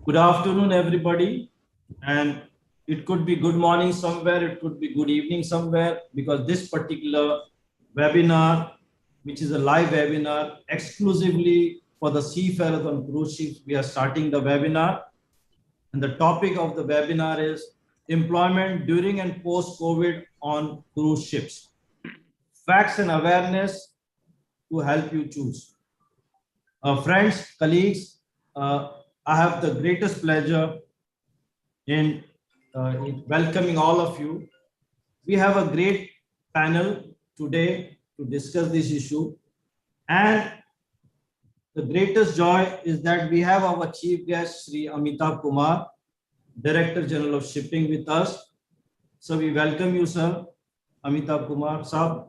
Good afternoon, everybody. And it could be good morning somewhere, it could be good evening somewhere, because this particular webinar, which is a live webinar exclusively for the seafarers on cruise ships, we are starting the webinar. And the topic of the webinar is employment during and post-COVID on cruise ships. Facts and awareness to help you choose. Friends, colleagues, I have the greatest pleasure in welcoming all of you. We have a great panel today to discuss this issue. And the greatest joy is that we have our chief guest, Sri Amitabh Kumar, Director General of Shipping with us. So we welcome you, sir, Amitabh Kumar, sir,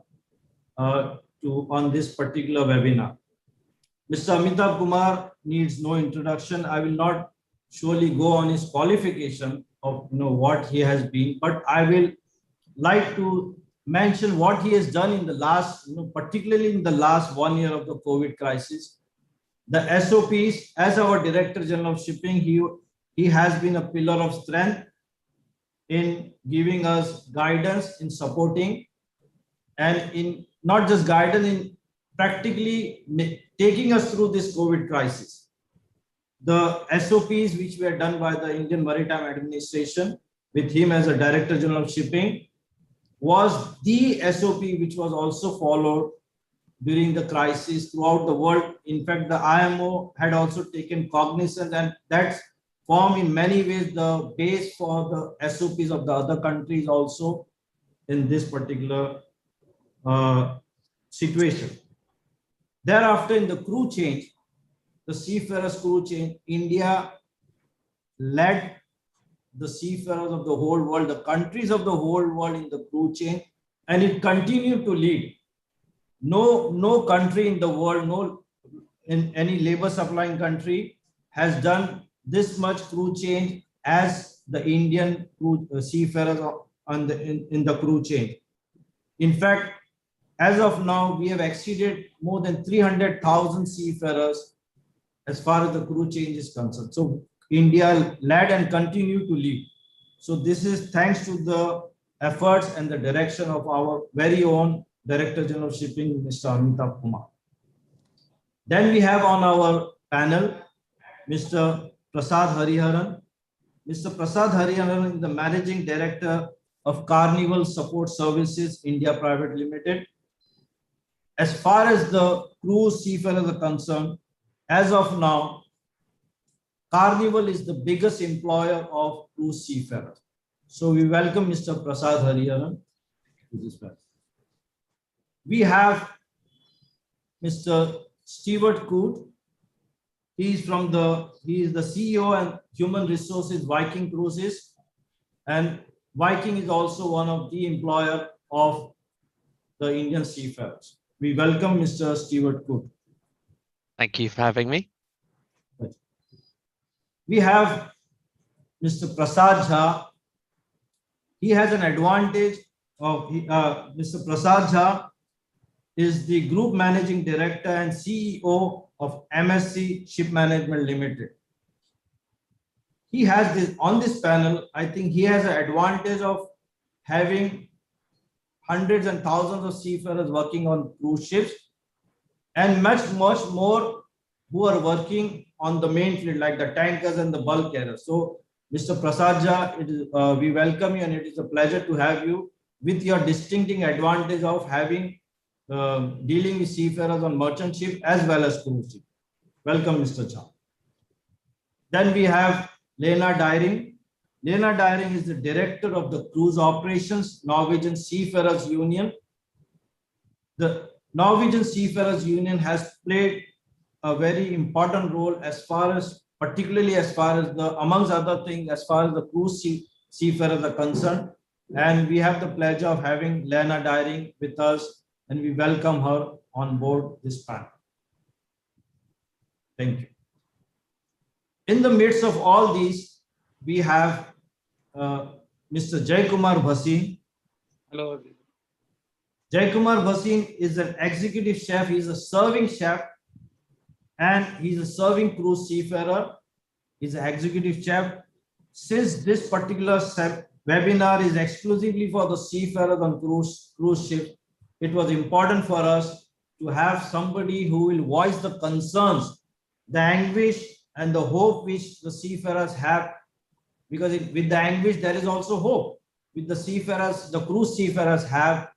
on this particular webinar. Mr. Amitabh Kumar needs no introduction. I will not surely go on his qualification of what he has been, but I will like to mention what he has done in the last, particularly in the last 1 year of the COVID crisis. The SOPs, as our Director General of Shipping, he has been a pillar of strength in giving us guidance, in supporting, and in not just guidance, in practically taking us through this COVID crisis. The SOPs which were done by the Indian Maritime Administration with him as a Director General of Shipping was the SOP which was also followed during the crisis throughout the world. In fact, the IMO had also taken cognizance, and that's formed in many ways the base for the SOPs of the other countries also in this particular situation. Thereafter, in the crew change, the seafarers crew change, India led the seafarers of the whole world, the countries of the whole world in the crew change, and it continued to lead. No country in the world, in any labor supplying country has done this much crew change as the Indian seafarers in the crew change. In fact, as of now, we have exceeded more than 300,000 seafarers as far as the crew change is concerned. So India led and continue to lead. So this is thanks to the efforts and the direction of our very own Director General of Shipping, Mr. Amitabh Kumar. Then we have on our panel, Mr. Prasad Hariharan. Mr. Prasad Hariharan is the Managing Director of Carnival Support Services India Private Limited. As far as the cruise seafarers are concerned, as of now, Carnival is the biggest employer of cruise seafarers. So we welcome Mr. Prasad Hariharan to this panel. We have Mr. Stewart Coote. He is the CEO and Human Resources Viking Cruises, and Viking is also one of the employer of the Indian seafarers. We welcome Mr. Stewart Coote. Thank you for having me. We have Mr. Prasad Jha. He has an advantage of Mr. Prasad Jha is the Group Managing Director and CEO of MSC Ship Management Limited. He has this on this panel. I think he has an advantage of having hundreds and thousands of seafarers working on cruise ships, and much more who are working on the main fleet like the tankers and the bulk carriers. So Mr. Prasad Jha, we welcome you, and it is a pleasure to have you with your distinctive advantage of having dealing with seafarers on merchant ship as well as cruise ship. Welcome, Mr. Jha. Then we have Lena Dyring. Lena Dyring is the Director of the Cruise Operations, Norwegian Seafarers Union. The Norwegian Seafarers Union has played a very important role particularly as far as amongst other things, as far as the cruise seafarers are concerned. And we have the pleasure of having Lena Dyring with us, and we welcome her on board this panel. Thank you. In the midst of all these, we have Mr. Jaikumar Bhasin. Hello. Jaikumar Bhasin is an executive chef. He's a serving chef, and he's a serving cruise seafarer is the executive chef. Since this particular webinar is exclusively for the seafarers on cruise ship, it was important for us to have somebody who will voice the concerns, the anguish, and the hope which the seafarers have. Because with the anguish, there is also hope. With the seafarers, the cruise seafarers have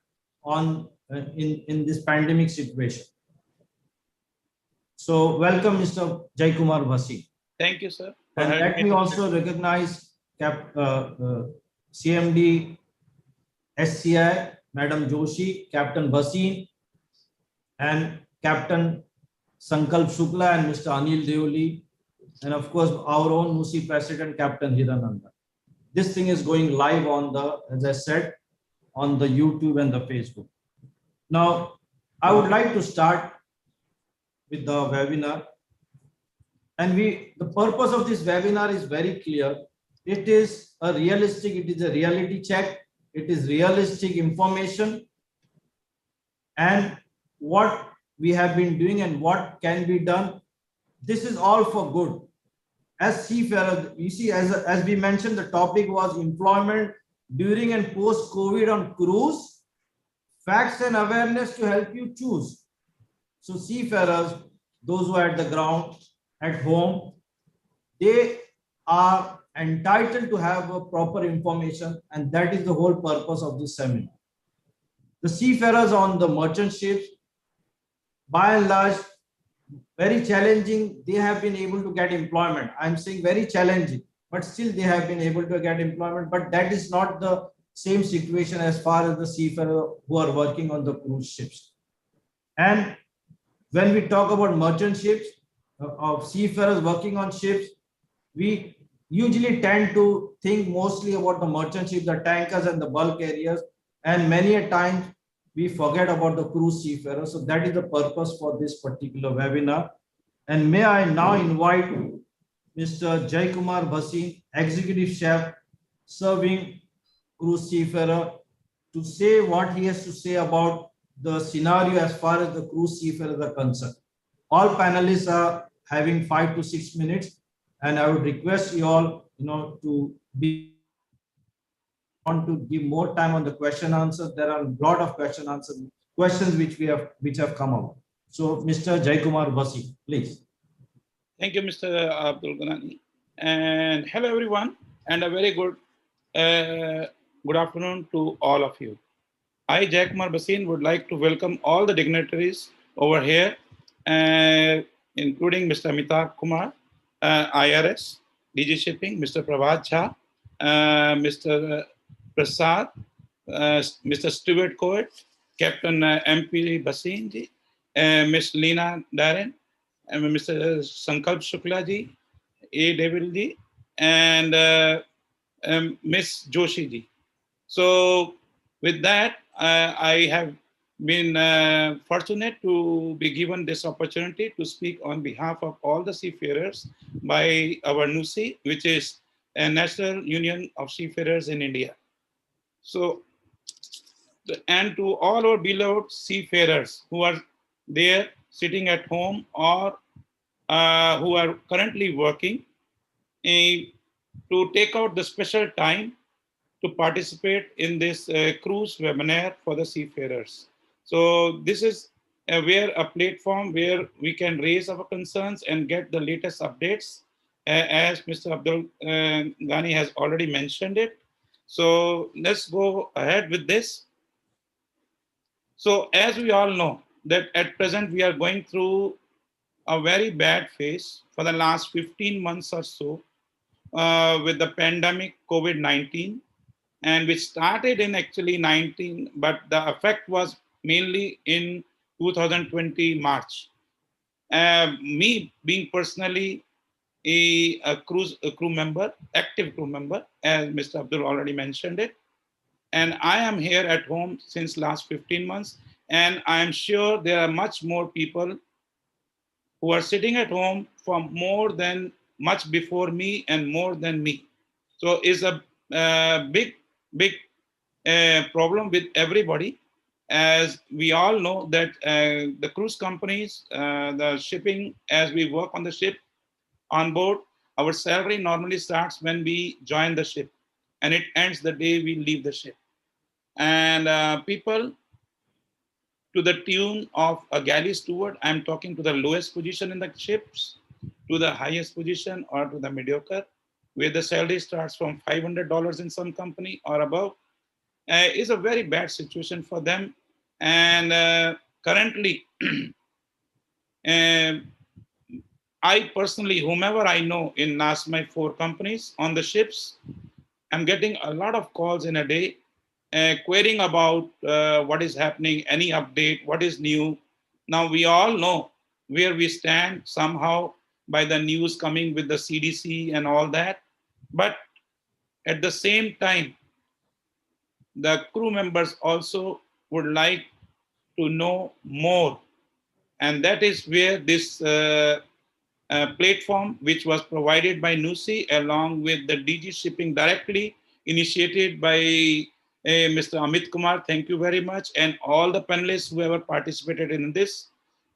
on in this pandemic situation. So welcome, Mr. Jaikumar Bhasi. Thank you, sir. And let me also recognize CMD SCI, Madam Joshi, Captain Bhasin, and Captain Sankalp Shukla and Mr. Anil Deoli, and of course our own NUSI President, Captain Hirananda. This thing is going live on the, as I said, on the YouTube and the Facebook. Now, I would like to start with the webinar. And the purpose of this webinar is very clear. It is a reality check. It is realistic information. And what we have been doing and what can be done. This is all for good. As seafarers, you see, as we mentioned, the topic was employment during and post-COVID on cruise, facts and awareness to help you choose. So seafarers, those who are at the ground, at home, they are entitled to have a proper information, and that is the whole purpose of this seminar. The seafarers on the merchant ships, by and large, very challenging. They have been able to get employment. I'm saying very challenging, but still they have been able to get employment. But that is not the same situation as far as the seafarers who are working on the cruise ships. And when we talk about merchant ships, of seafarers working on ships, we usually tend to think mostly about the merchant ships, the tankers and the bulk carriers, and many a time we forget about the cruise seafarers. So that is the purpose for this particular webinar. And may I now invite Mr. Jaikumar Bhasi, Executive Chef, serving cruise seafarer, to say what he has to say about the scenario as far as the cruise seafarers are concerned. All panelists are having 5 to 6 minutes, and I would request you all, to be want to give more time on the question answers. There are a lot of questions which have come up. So, Mr. Jaikumar Bhasi, please. Thank you, Mr. Abdul Ghanani. And hello, everyone, and a very good afternoon to all of you. I, Jaikumar Bhasin, would like to welcome all the dignitaries over here, including Mr. Amitabh Kumar, IRS, DG Shipping, Mr. Prabhat Jha, Mr. Prasad, Mr. Stuart Coet, Captain MP Bhasin ji, Ms. Leena Darren, and Mr. Sankalp Shukla ji, A. Devil ji, and Ms. Joshi ji. So with that, I have been fortunate to be given this opportunity to speak on behalf of all the seafarers by our NUSI, which is a National Union of Seafarers in India. So, and to all our beloved seafarers who are there sitting at home or who are currently working, to take out the special time to participate in this cruise webinar for the seafarers. So this is a platform where we can raise our concerns and get the latest updates, as Mr. Abdul Ghani has already mentioned it. So let's go ahead with this. So as we all know that at present we are going through a very bad phase for the last 15 months or so with the pandemic COVID-19, and which started in actually 19, but the effect was mainly in 2020 March. Me being personally a crew member, active crew member, as Mr. Abdul already mentioned it. And I am here at home since last 15 months. And I am sure there are much more people who are sitting at home for much before me and more than me. So it's a big problem with everybody. As we all know that the cruise companies, the shipping, as we work on the ship on board, Our salary normally starts when we join the ship, and it ends the day we leave the ship. And people, to the tune of a galley steward, I'm talking to the lowest position in the ships, to the highest position, or to the mediocre, where the salary starts from $500 in some company or above, is a very bad situation for them. And currently, uh, I personally, whomever I know in my 4 companies on the ships, I'm getting a lot of calls in a day, querying about what is happening, any update, what is new. Now we all know where we stand somehow by the news coming with the CDC and all that. But at the same time, the crew members also would like to know more. And that is where this platform, which was provided by NUSI along with the DG Shipping directly, initiated by Mr. Amit Kumar. Thank you very much. And all the panelists who ever participated in this,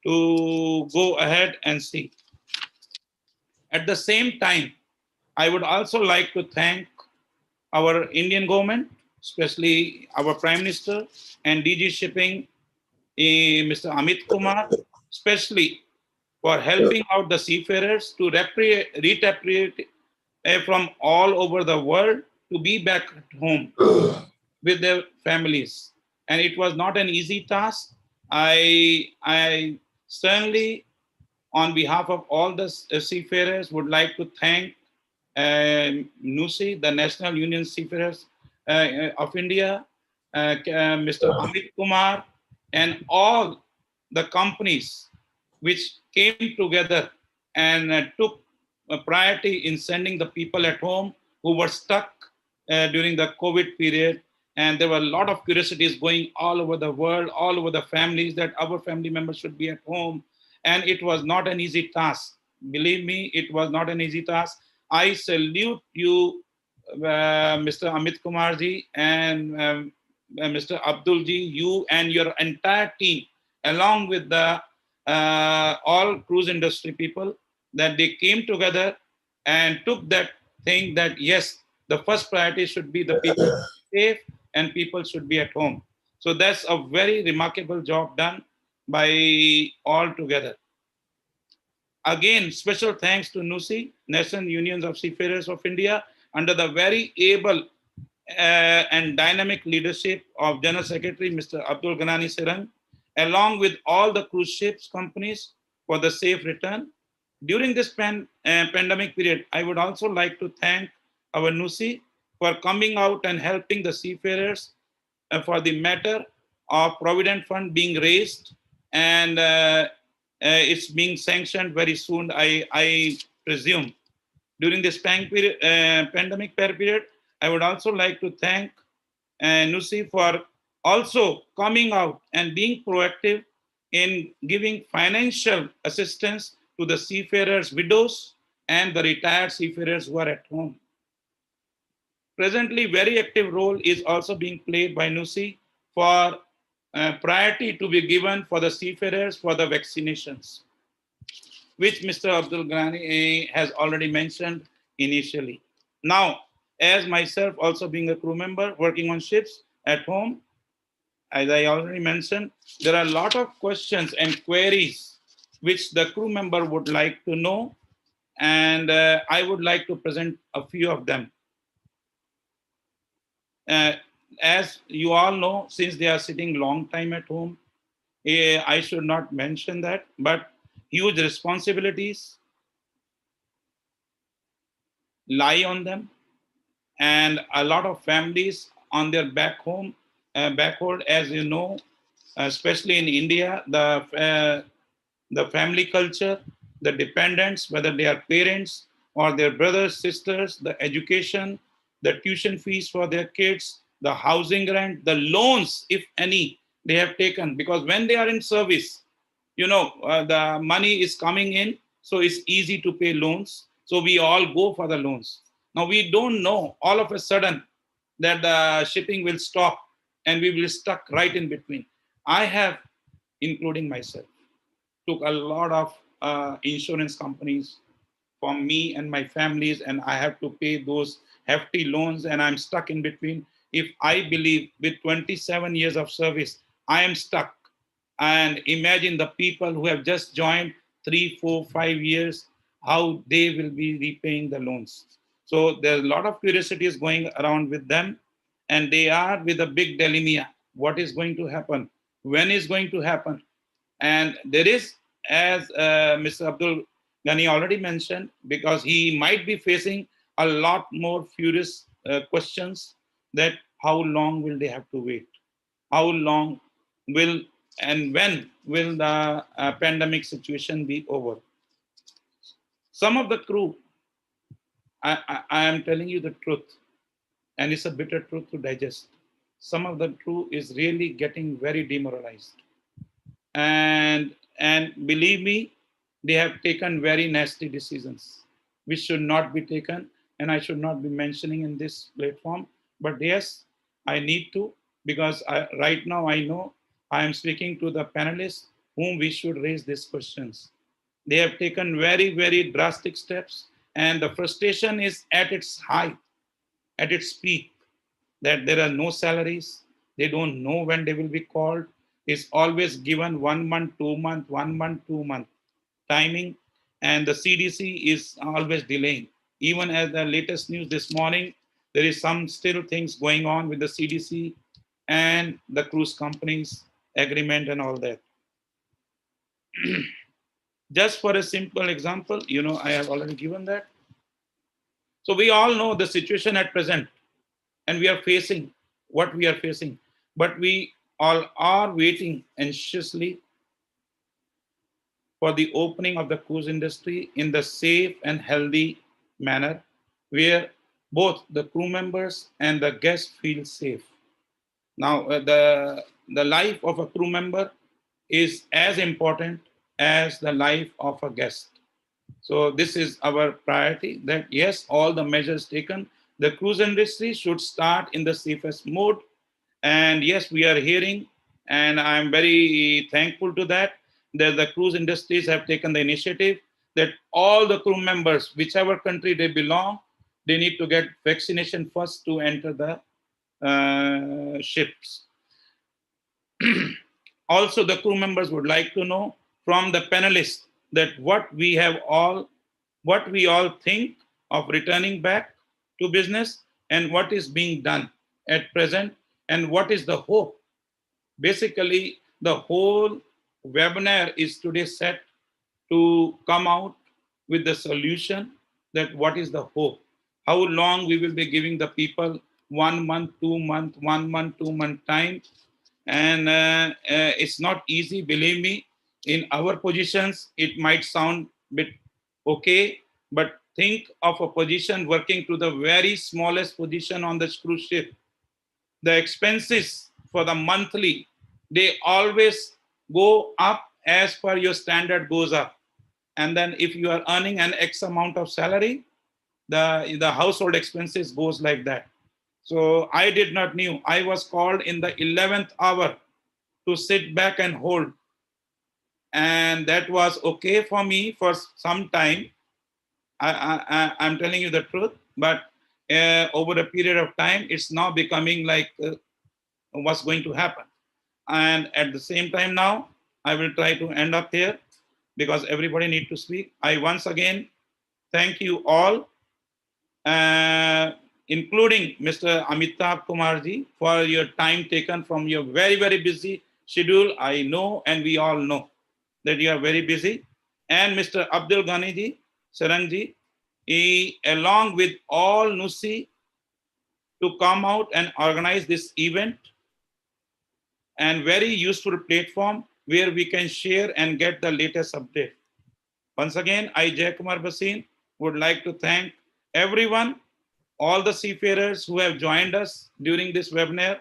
to go ahead and see. At the same time, I would also like to thank our Indian government, especially our Prime Minister and DG Shipping, Mr. Amit Kumar, especially for helping out the seafarers to repatriate from all over the world to be back at home with their families. And it was not an easy task. I certainly, on behalf of all the seafarers, would like to thank NUSI, the National Union Seafarers of India, Mr. Amit Kumar, and all the companies which came together and took a priority in sending the people at home who were stuck during the COVID period. And there were a lot of curiosities going all over the world, all over the families, that our family members should be at home. And it was not an easy task. Believe me, it was not an easy task. I salute you, Mr. Amit Kumarji and Mr. Abdulji, you and your entire team, along with the all cruise industry people, that they came together and took that thing that yes, the first priority should be the people safe and people should be at home. So that's a very remarkable job done by all together. Again, special thanks to NUSI, National Unions of Seafarers of India, under the very able and dynamic leadership of General Secretary Mr. Abdul Ghanani Sirang, along with all the cruise ships companies for the safe return. During this pandemic period, I would also like to thank our NUSI for coming out and helping the seafarers for the matter of Provident Fund being raised, and it's being sanctioned very soon, I presume. During this pandemic period, I would also like to thank NUSI for also coming out and being proactive in giving financial assistance to the seafarers' widows and the retired seafarers who are at home. Presently, very active role is also being played by NUSI for priority to be given for the seafarers for the vaccinations, which Mr. Abdul Ghani has already mentioned initially. Now, as myself also being a crew member working on ships at home, as I already mentioned, there are a lot of questions and queries which the crew member would like to know, and I would like to present a few of them. As you all know, since they are sitting long time at home, I should not mention that, but huge responsibilities lie on them, and a lot of families on their backward, as you know, especially in India, the family culture, the dependents, whether they are parents or their brothers, sisters, the education, the tuition fees for their kids, the housing rent, the loans, if any, they have taken. Because when they are in service, you know, the money is coming in, so it's easy to pay loans. So we all go for the loans. Now we don't know all of a sudden that the shipping will stop and we will stuck right in between. I have, including myself, took a lot of insurance companies for me and my families, and I have to pay those hefty loans, and I'm stuck in between. If I believe with 27 years of service, I am stuck. And imagine the people who have just joined 3, 4, 5 years, how they will be repaying the loans. So there's a lot of curiosity is going around with them, and they are with a big dilemma. What is going to happen? When is going to happen? And there is, as Mr. Abdul Ghani already mentioned, because he might be facing a lot more furious questions, that how long will they have to wait? How long will and when will the pandemic situation be over? Some of the crew, I am telling you the truth, and it's a bitter truth to digest. Some of the crew is really getting very demoralized. And believe me, they have taken very nasty decisions which should not be taken, and I should not be mentioning in this platform. But yes, I need to, because right now I know I am speaking to the panelists whom we should raise these questions. They have taken very, very drastic steps, and the frustration is at its height, at its peak, that there are no salaries. They don't know when they will be called. It's always given 1 month, 2 month, 1 month, 2 month timing, and the CDC is always delaying. Even as the latest news this morning, there is some still things going on with the CDC and the cruise companies agreement and all that. Just for a simple example, I have already given that. So we all know the situation at present, and we are facing what we are facing, but we all are waiting anxiously for the opening of the cruise industry in the safe and healthy manner, where both the crew members and the guests feel safe. Now, the life of a crew member is as important as the life of a guest. So this is our priority, that yes, all the measures taken, the cruise industry should start in the safest mode. And yes, we are hearing, and I'm very thankful to that the cruise industries have taken the initiative that all the crew members, whichever country they belong, they need to get vaccination first to enter the ships. Also, the crew members would like to know from the panelists that what we all think of returning back to business, and what is being done at present, and what is the hope. Basically, the whole webinar is today set to come out with the solution, that what is the hope, how long we will be giving the people 1 month, 2 month, 1 month, 2 month time. And it's not easy, believe me. In our positions, it might sound a bit okay, but think of a position working to the very smallest position on the cruise ship. The expenses for the monthly, they always go up as per your standard goes up. And then if you are earning an X amount of salary, the household expenses goes like that. So I did not knew. I was called in the 11th hour to sit back and hold. And that was okay for me for some time. I'm telling you the truth, but over a period of time, it's now becoming like what's going to happen. And at the same time now, I will try to end up here because everybody needs to speak. I once again thank you all, including Mr. Amitabh Kumarji, for your time taken from your very, very busy schedule. I know, and we all know that you are very busy. And Mr. Abdul Ghani ji, Sarangji, along with all NUSI, to come out and organize this event, and very useful platform where we can share and get the latest update. Once again, I, Jay Kumar Basin, would like to thank everyone, all the seafarers who have joined us during this webinar,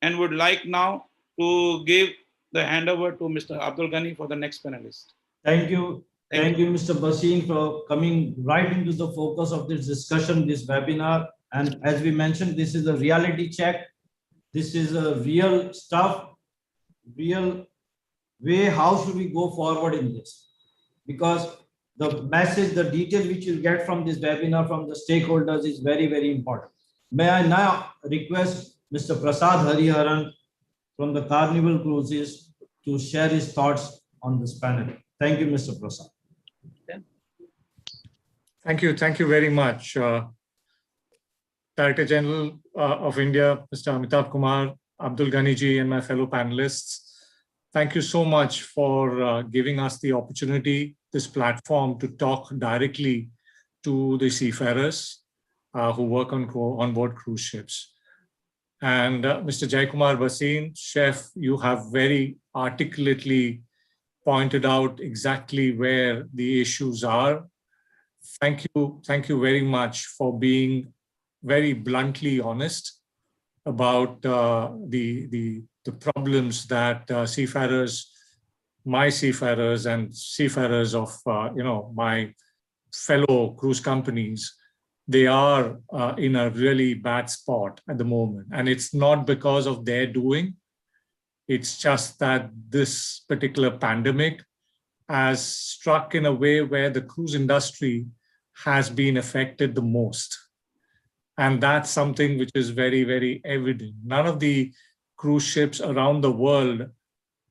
and would like now to give the handover to Mr. Abdul Ghani for the next panelist. Thank you. Thank you, Mr. Basin, for coming right into the focus of this discussion, this webinar. And as we mentioned, this is a reality check. This is a real stuff, real way. How should we go forward in this? Because the message, the detail which you get from this webinar from the stakeholders is very, very important. May I now request Mr. Prasad Hariharan from the Carnival Cruises to share his thoughts on this panel. Thank you, Mr. Prasad. Thank you very much. Director General of India, Mr. Amitabh Kumar, Abdul Ghani ji, and my fellow panelists. Thank you so much for giving us the opportunity, this platform, to talk directly to the seafarers who work on board cruise ships. And Mr. Jaikumar Bhasin, Chef, you have very articulately pointed out exactly where the issues are. Thank you very much for being very bluntly honest about the problems that seafarers, my seafarers and seafarers of my fellow cruise companies, they are in a really bad spot at the moment. And it's not because of their doing. It's just that this particular pandemic has struck in a way where the cruise industry has been affected the most. And that's something which is very, very evident. None of the cruise ships around the world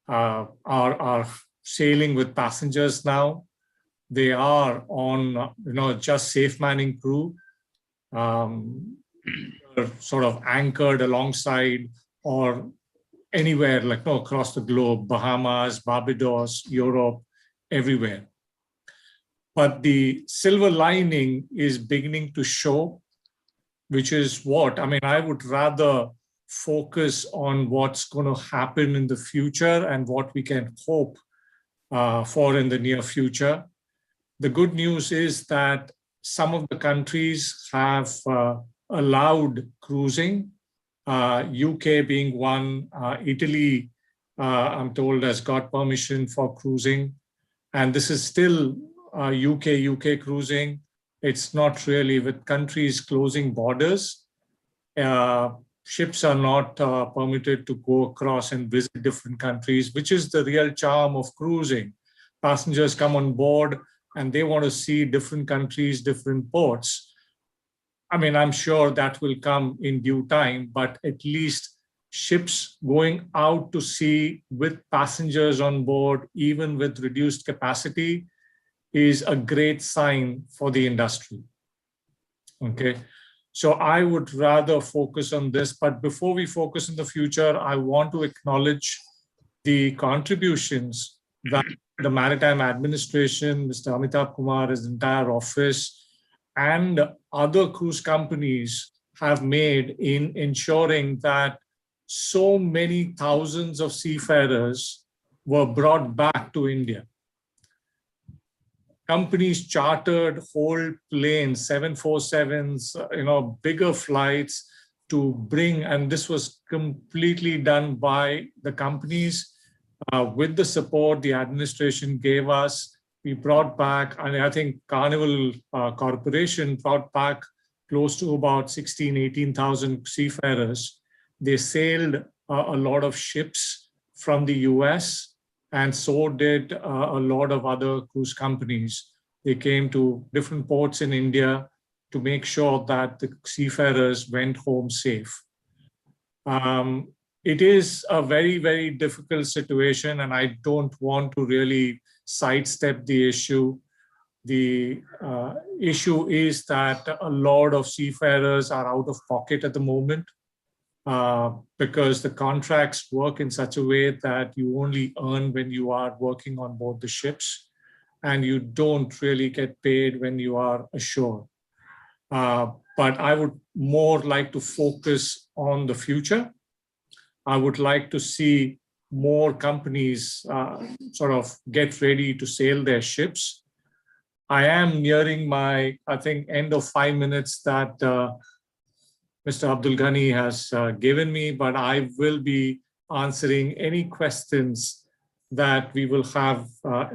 are sailing with passengers now. They are on, just safe manning crew, sort of anchored alongside or anywhere across the globe, Bahamas, Barbados, Europe, everywhere. But the silver lining is beginning to show, which is what, I would rather focus on what's going to happen in the future and what we can hope for in the near future. The good news is that some of the countries have allowed cruising, UK being one, Italy, I'm told, has got permission for cruising. And this is still UK cruising. It's not really, with countries closing borders. Ships are not permitted to go across and visit different countries, which is the real charm of cruising. Passengers come on board and they want to see different countries, different ports. I'm sure that will come in due time, but at least ships going out to sea with passengers on board, even with reduced capacity, is a great sign for the industry. Okay, so I would rather focus on this, but before we focus on the future, I want to acknowledge the contributions that the Maritime Administration, Mr. Amitabh Kumar, his entire office, and other cruise companies have made in ensuring that so many thousands of seafarers were brought back to India. Companies chartered whole planes, 747s, bigger flights to bring, and this was completely done by the companies with the support the administration gave us. We brought back, and I think Carnival Corporation brought back close to about 18,000 seafarers. They sailed a lot of ships from the US, and so did a lot of other cruise companies. They came to different ports in India to make sure that the seafarers went home safe. It is a very, very difficult situation, and I don't want to really sidestep the issue. The issue is that a lot of seafarers are out of pocket at the moment. Because the contracts work in such a way that you only earn when you are working on board the ships, and you don't really get paid when you are ashore. But I would more like to focus on the future. I would like to see more companies sort of get ready to sail their ships. I am nearing my, I think, end of 5 minutes that Mr. Abdul Ghani has given me, but I will be answering any questions that we will have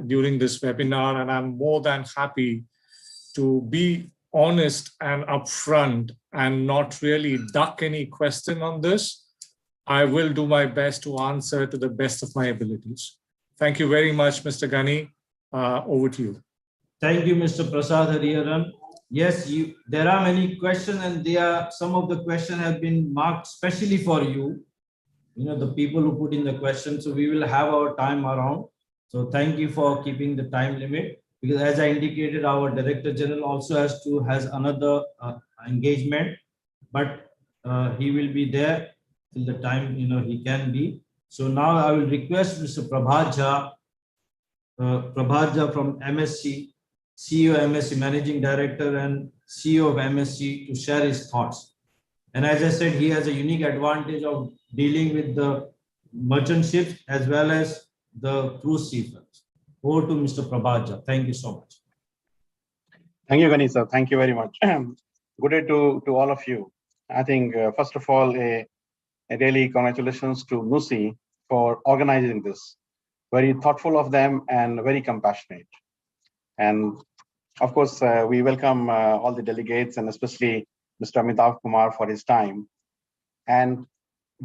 during this webinar, and I'm more than happy to be honest and upfront and not really duck any question on this. I will do my best to answer to the best of my abilities. Thank you very much, Mr. Ghani. Over to you. Thank you, Mr. Prasad Hariharan. Yes, there are many questions, and some of the questions have been marked specially for you. The people who put in the questions. So we will have our time around. So thank you for keeping the time limit, because as I indicated, our Director General also has another engagement, but he will be there till the time he can be. So now I will request Mr. Prabhat Jha from MSC, CEO MSC, Managing Director and CEO of MSC, to share his thoughts. And as I said, he has a unique advantage of dealing with the merchant ships as well as the cruise seafarers. Over to Mr. Prabhat Jha. Thank you so much. Thank you, Ganesh. Thank you very much. Good day to all of you. I think, first of all, a really congratulations to NUSI for organizing this. Very thoughtful of them and very compassionate. And of course, we welcome all the delegates and especially Mr. Amitav Kumar for his time. And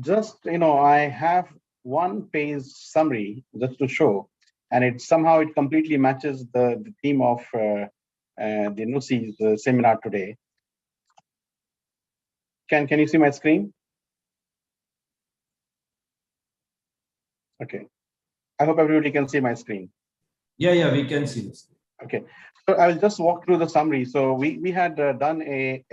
just, I have one page summary just to show, and it somehow completely matches the theme of the NUSI seminar today. Can you see my screen? Okay. I hope everybody can see my screen. Yeah, we can see this. Okay. So I will just walk through the summary. So we had done a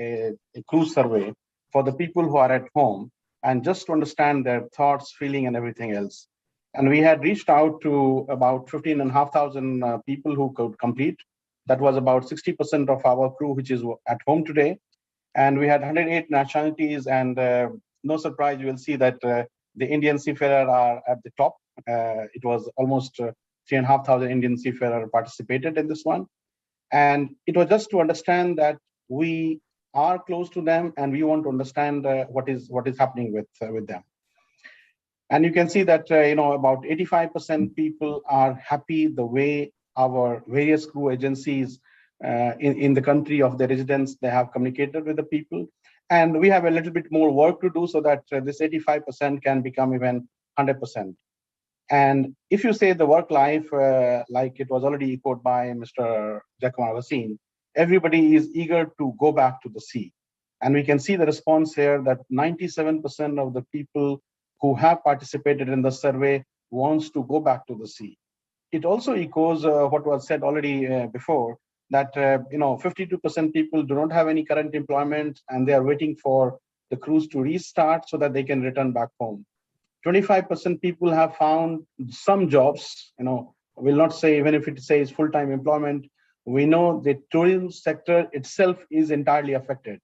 cruise survey for the people who are at home, and just to understand their thoughts, feeling, and everything else. And we had reached out to about 15,500 people who could complete. That was about 60% of our crew, which is at home today. And we had 108 nationalities, and no surprise, you will see that the Indian seafarers are at the top. It was almost 3,500 Indian seafarers participated in this one. And it was just to understand that we are close to them and we want to understand what is happening with them. And you can see that about 85% people are happy the way our various crew agencies in the country of the residence, they have communicated with the people. And we have a little bit more work to do so that this 85% can become even 100%. And if you say the work life, like it was already echoed by Mr. Jakumar Vasim, everybody is eager to go back to the sea. And we can see the response here that 97% of the people who have participated in the survey wants to go back to the sea. It also echoes what was said already before, that 52% people do not have any current employment and they are waiting for the cruise to restart so that they can return back home. 25% people have found some jobs, will not say, even if it says full-time employment, we know the tourism sector itself is entirely affected.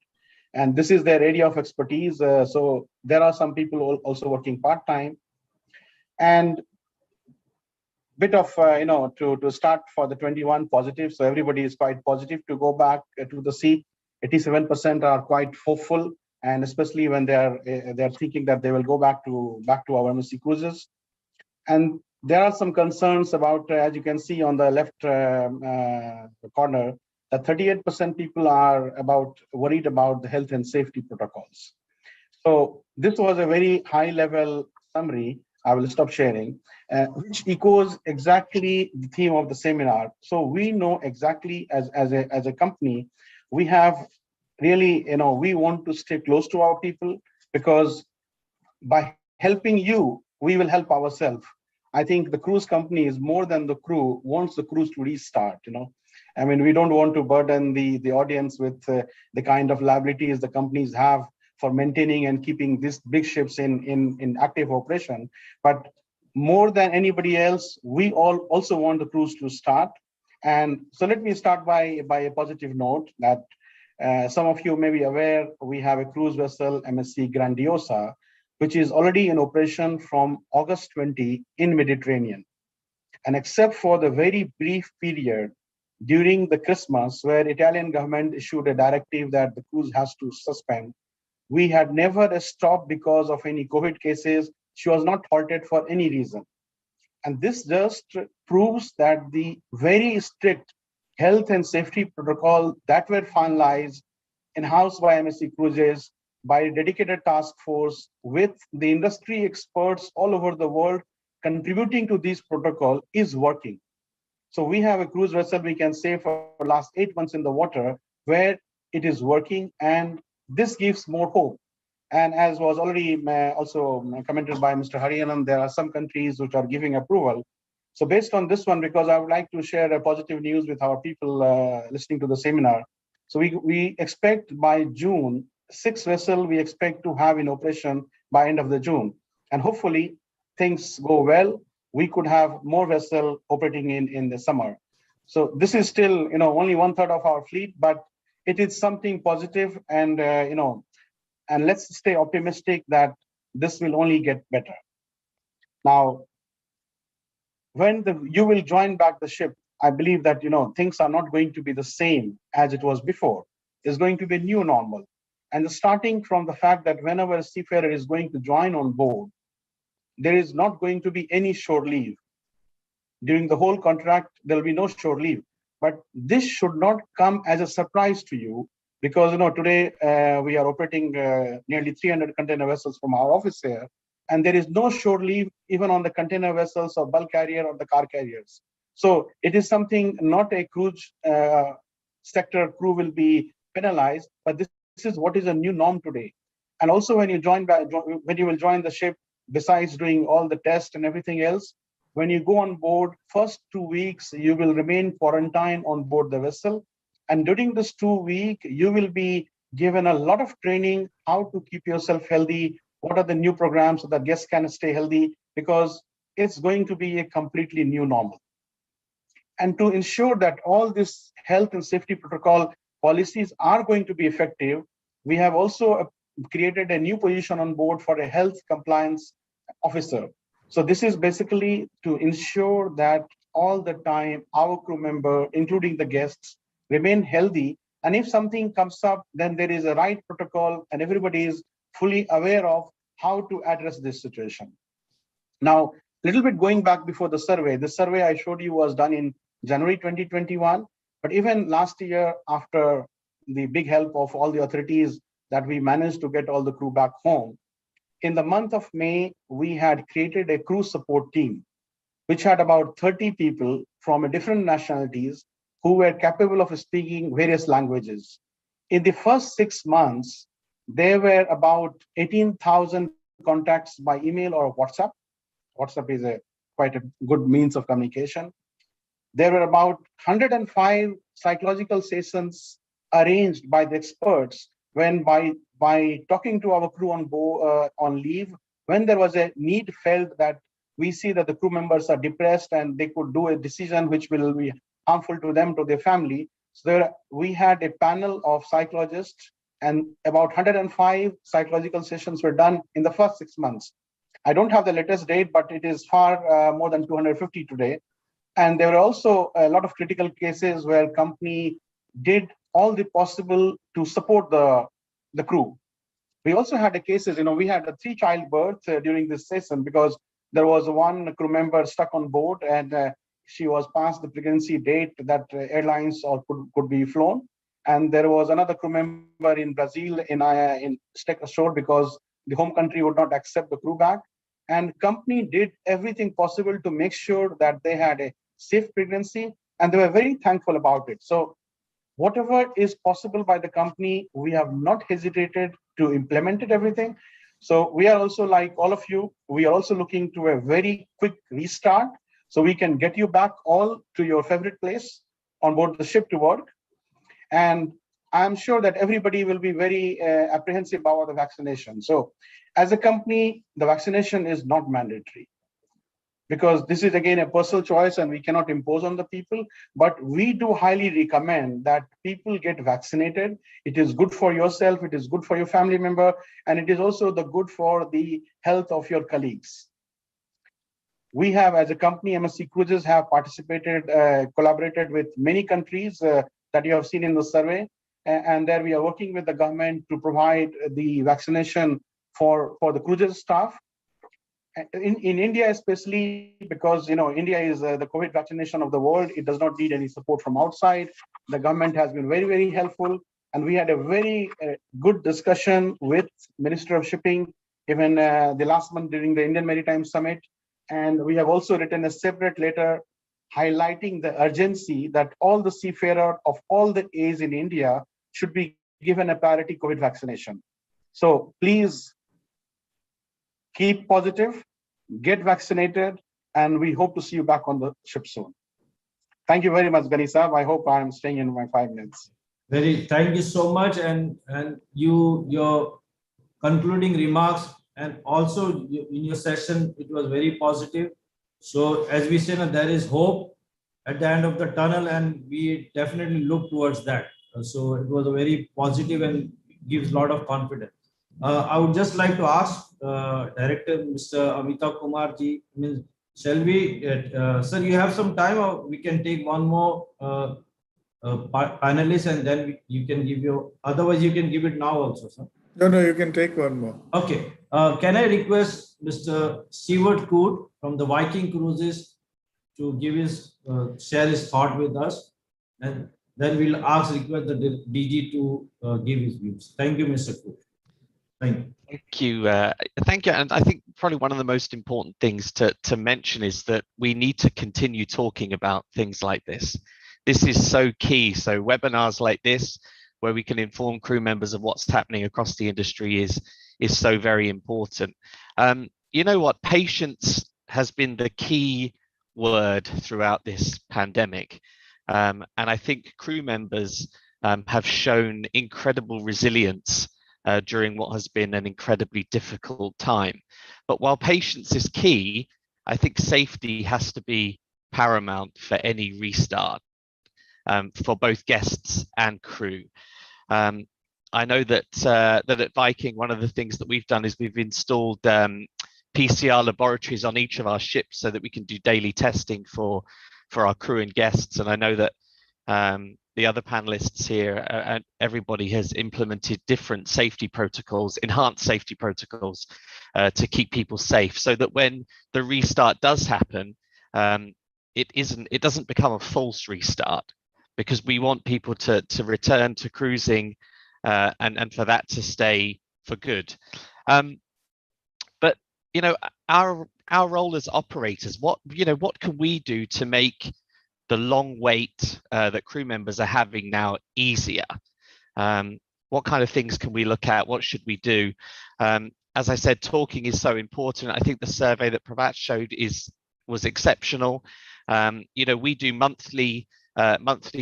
And this is their area of expertise. So there are some people also working part-time. And bit of, to start for the 21 positive. So everybody is quite positive to go back to the sea. 87% are quite hopeful, and especially when they're thinking that they will go back to our MSC cruises. And there are some concerns about, as you can see on the left corner, that 38% people are worried about the health and safety protocols. So this was a very high level summary. I will stop sharing, which echoes exactly the theme of the seminar. So we know exactly as a company, we have really, we want to stay close to our people, because by helping you, we will help ourselves. I think the cruise company is more than the crew wants the cruise to restart, I mean, we don't want to burden the audience with the kind of liabilities the companies have for maintaining and keeping these big ships in active operation. But more than anybody else, we all also want the cruise to start. And so let me start by a positive note that some of you may be aware, we have a cruise vessel, MSC Grandiosa, which is already in operation from August 20 in Mediterranean. And except for the very brief period during the Christmas, where Italian government issued a directive that the cruise has to suspend, we had never stopped because of any COVID cases. She was not halted for any reason. And this just proves that the very strict health and safety protocol that were finalized in-house by MSC Cruises, by a dedicated task force with the industry experts all over the world contributing to this protocol is working. So we have a cruise vessel, we can say, for the last 8 months in the water where it is working, and this gives more hope. And as was already also commented by Mr. Hariyanan, there are some countries which are giving approval. So based on this one, because I would like to share a positive news with our people listening to the seminar. So we expect by June, 6 vessels we expect to have in operation by end of the June. And hopefully things go well, we could have more vessels operating in the summer. So this is still, only 1/3 of our fleet, but it is something positive, and and let's stay optimistic that this will only get better. Now, when you will join back the ship, I believe that things are not going to be the same as it was before. There's going to be a new normal. And starting from the fact that whenever a seafarer is going to join on board, there is not going to be any shore leave. During the whole contract, there will be no shore leave. But this should not come as a surprise to you, because today we are operating nearly 300 container vessels from our office here, and there is no shore leave even on the container vessels or bulk carrier or the car carriers. So it is something, not a cruise sector crew will be penalized, but this is what is a new norm today. And also when you will join the ship, besides doing all the tests and everything else, when you go on board, first 2 weeks, you will remain quarantined on board the vessel. And during this 2 weeks, you will be given a lot of training, how to keep yourself healthy, what are the new programs so that guests can stay healthy, because it's going to be a completely new normal. And to ensure that all this health and safety protocol policies are going to be effective, we have also created a new position on board for a health compliance officer. So this is basically to ensure that all the time our crew member, including the guests, remain healthy. And if something comes up, then there is a right protocol and everybody is fully aware of how to address this situation. Now, a little bit going back before the survey I showed you was done in January 2021. But even last year, after the big help of all the authorities, that we managed to get all the crew back home, in the month of May, we had created a crew support team, which had about 30 people from different nationalities who were capable of speaking various languages. In the first 6 months, there were about 18,000 contacts by email or WhatsApp. WhatsApp is quite a good means of communication. There were about 105 psychological sessions arranged by the experts when by talking to our crew on board on leave, when there was a need felt that we see that the crew members are depressed and they could do a decision which will be harmful to them, to their family. So we had a panel of psychologists, and about 105 psychological sessions were done in the first 6 months. I don't have the latest date, but it is far more than 250 today. And there were also a lot of critical cases where company did all the possible to support the crew. We also had cases, we had a 3 childbirths during this session, because there was one crew member stuck on board and she was past the pregnancy date that airlines or could be flown. And there was another crew member in Brazil in stuck ashore because the home country would not accept the crew back. And company did everything possible to make sure that they had a safe pregnancy, and they were very thankful about it. So whatever is possible by the company, we have not hesitated to implement it, everything. So we are also, like all of you, we are also looking to a very quick restart so we can get you back all to your favorite place on board the ship to work. And I'm sure that everybody will be very apprehensive about the vaccination. So as a company, the vaccination is not mandatory, because this is again a personal choice and we cannot impose on the people, but we do highly recommend that people get vaccinated. It is good for yourself, it is good for your family member, and it is also the good for the health of your colleagues. We have, as a company, MSC Cruises have participated, collaborated with many countries that you have seen in the survey, and there we are working with the government to provide the vaccination for the cruises staff. In India, especially because India is the COVID vaccination of the world, it does not need any support from outside. The government has been very, very helpful, and we had a very good discussion with Minister of Shipping even the last month during the Indian Maritime Summit. And we have also written a separate letter highlighting the urgency that all the seafarer of all the A's in India should be given a priority COVID vaccination. So please keep positive, get vaccinated, and we hope to see you back on the ship soon. Thank you very much, Gani Saab. I hope I'm staying in my 5 minutes. Thank you so much, and your concluding remarks, and also in your session, it was very positive. So as we say, there is hope at the end of the tunnel, and we definitely look towards that. So it was a very positive and gives a lot of confidence. I would just like to ask Director Mr. Amitabh Kumar ji, shall we, sir, you have some time, or we can take one more panelist, and then you can give your, otherwise you can give it now also, sir. No, you can take one more. Okay. Can I request Mr. Stewart Coot from the Viking Cruises to give his, share his thought with us, and then we'll request the DG to give his views. Thank you, Mr. Coot. Thank you. Thank you. Thank you. And I think probably one of the most important things to mention is that we need to continue talking about things like this. This is so key. So webinars like this, where we can inform crew members of what's happening across the industry, is so very important. You know what? Patience has been the key word throughout this pandemic. And I think crew members have shown incredible resilience during what has been an incredibly difficult time. But while patience is key, I think safety has to be paramount for any restart, for both guests and crew. I know that that at Viking, one of the things that we've done is we've installed PCR laboratories on each of our ships so that we can do daily testing for our crew and guests. And I know that the other panelists here, and everybody has implemented different safety protocols, enhanced safety protocols, to keep people safe, so that when the restart does happen, it doesn't become a false restart, because we want people to return to cruising, and for that to stay for good. But you know, our role as operators, what can we do to make the long wait that crew members are having now easier? What kind of things can we look at? What should we do? As I said, talking is so important. I think the survey that Pravat showed was exceptional. You know, we do monthly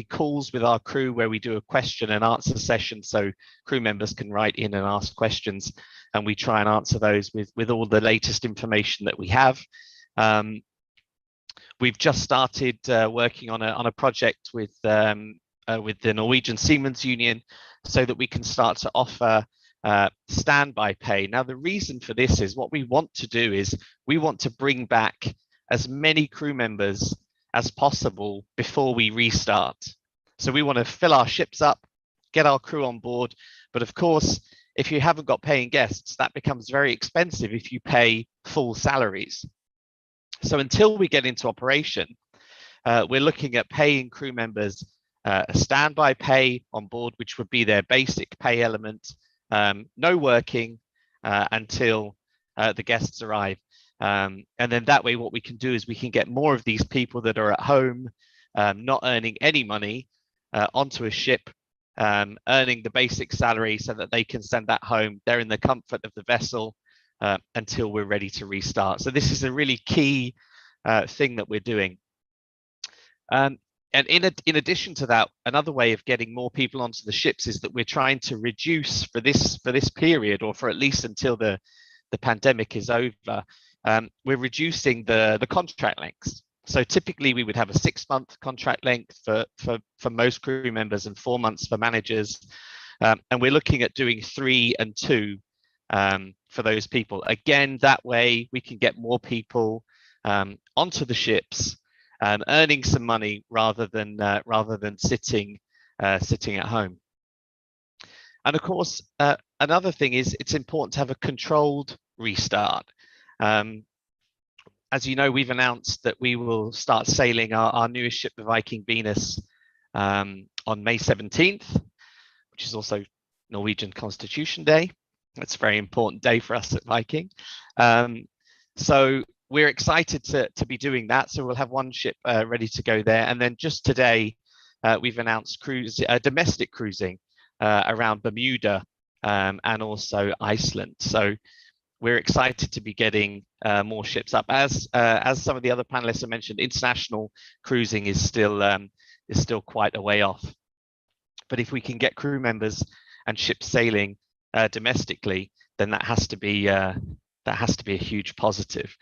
calls with our crew where we do a question and answer session, so crew members can write in and ask questions, and we try and answer those with all the latest information that we have. We've just started working on a project with the Norwegian Seamen's Union, so that we can start to offer standby pay. Now, the reason for this is, what we want to do is we want to bring back as many crew members as possible before we restart. So we want to fill our ships up, get our crew on board. But of course, if you haven't got paying guests, that becomes very expensive if you pay full salaries. So until we get into operation, we're looking at paying crew members a standby pay on board, which would be their basic pay element, no working until the guests arrive. And then that way, what we can do is we can get more of these people that are at home, not earning any money, onto a ship, earning the basic salary, so that they can send that home. They're in the comfort of the vessel until we're ready to restart. So this is a really key thing that we're doing. And in addition to that, another way of getting more people onto the ships is that we're trying to reduce for this period, or for at least until the pandemic is over, we're reducing the contract lengths. So typically we would have a 6-month contract length for most crew members, and 4 months for managers. And we're looking at doing 3 and 2 for those people. Again, that way we can get more people onto the ships, earning some money rather than sitting at home. And of course, another thing is, it's important to have a controlled restart. As you know, we've announced that we will start sailing our newest ship, the Viking Venus, on May 17th, which is also Norwegian Constitution Day. It's a very important day for us at Viking. So we're excited to be doing that. So we'll have one ship ready to go there. And then just today, we've announced domestic cruising around Bermuda and also Iceland. So we're excited to be getting more ships up. As some of the other panelists have mentioned, international cruising is still quite a way off. But if we can get crew members and ships sailing domestically, then that has to be a huge positive.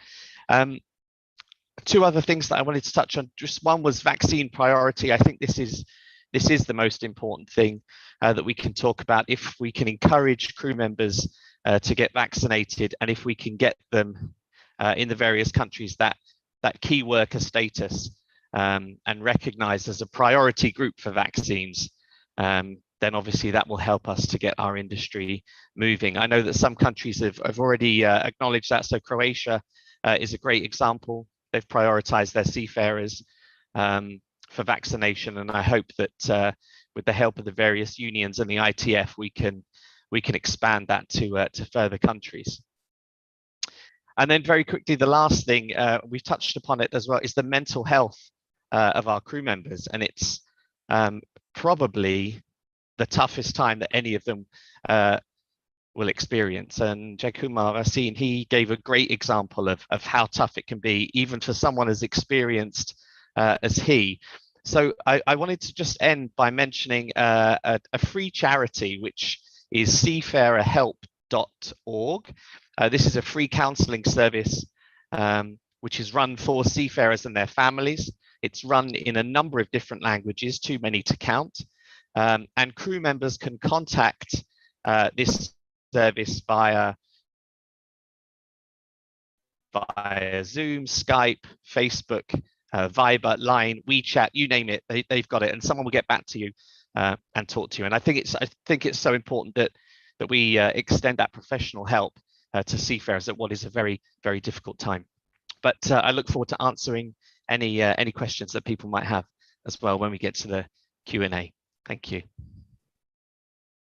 Two other things that I wanted to touch on. Just one was vaccine priority. I think this is the most important thing that we can talk about. If we can encourage crew members to get vaccinated, and if we can get them in the various countries that key worker status and recognized as a priority group for vaccines, then obviously that will help us to get our industry moving. I know that some countries have already acknowledged that. So Croatia is a great example. They've prioritized their seafarers for vaccination, and I hope that with the help of the various unions and the ITF, we can expand that to further countries. And then very quickly, the last thing, we've touched upon it as well, is the mental health of our crew members. And it's probably the toughest time that any of them will experience. And Jayakumar Racine, he gave a great example of how tough it can be, even for someone as experienced as he. So I wanted to just end by mentioning a free charity, which is seafarerhelp.org. This is a free counselling service which is run for seafarers and their families. It's run in a number of different languages, too many to count. And crew members can contact this service via Zoom, Skype, Facebook, Viber, Line, WeChat, you name it, they've got it, and someone will get back to you and talk to you. And I think it's so important that we extend that professional help to seafarers at what is a very, very difficult time. But I look forward to answering any questions that people might have as well when we get to the Q&A. Thank you.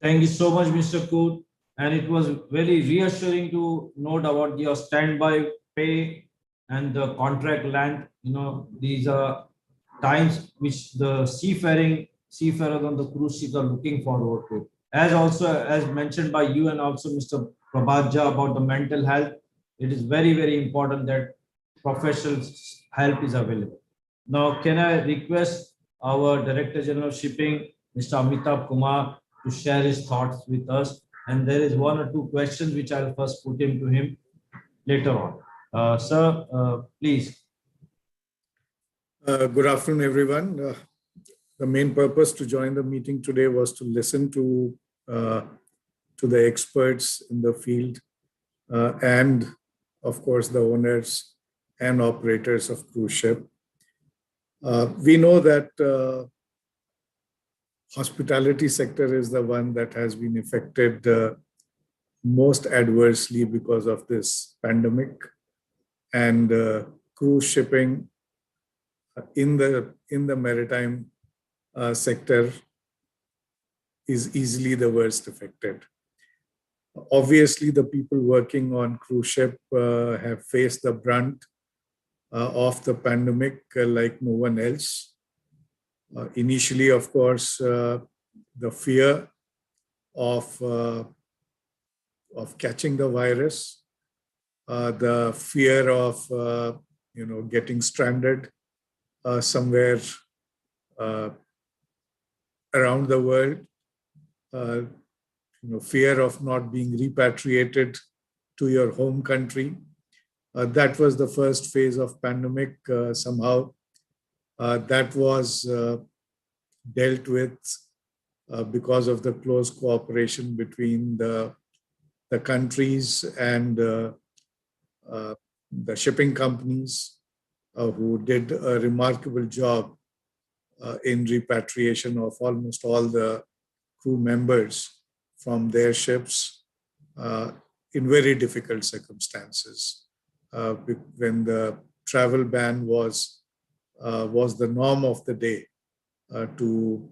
Thank you so much, Mr. Koot. And it was very reassuring to note about your standby pay and the contract length. You know, these are times which the seafarers on the cruise ship are looking forward to. As mentioned by you and also Mr. Prabhat about the mental health, it is very, very important that professional help is available. Now, can I request our Director General of Shipping, Mr. Amitabh Kumar, to share his thoughts with us? And there is one or two questions which I'll first put to him later on. Sir, please. Good afternoon, everyone. The main purpose to join the meeting today was to listen to the experts in the field and, of course, the owners and operators of cruise ship. We know that hospitality sector is the one that has been affected most adversely because of this pandemic, and cruise shipping in the maritime sector is easily the worst affected. Obviously, the people working on cruise ship have faced the brunt of the pandemic like no one else. Initially, of course, the fear of catching the virus, the fear of getting stranded somewhere around the world, fear of not being repatriated to your home country. That was the first phase of pandemic. Somehow that was dealt with because of the close cooperation between the countries and the shipping companies who did a remarkable job in repatriation of almost all the crew members from their ships in very difficult circumstances. When the travel ban was the norm of the day, to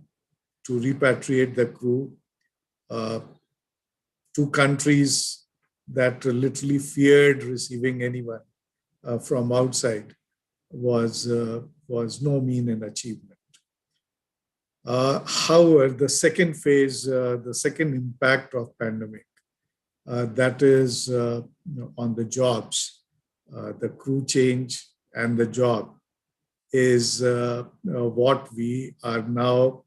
repatriate the crew to countries that literally feared receiving anyone from outside was no mean an achievement. However, the second phase, the second impact of pandemic, that is on the jobs, the crew change and the job is what we are now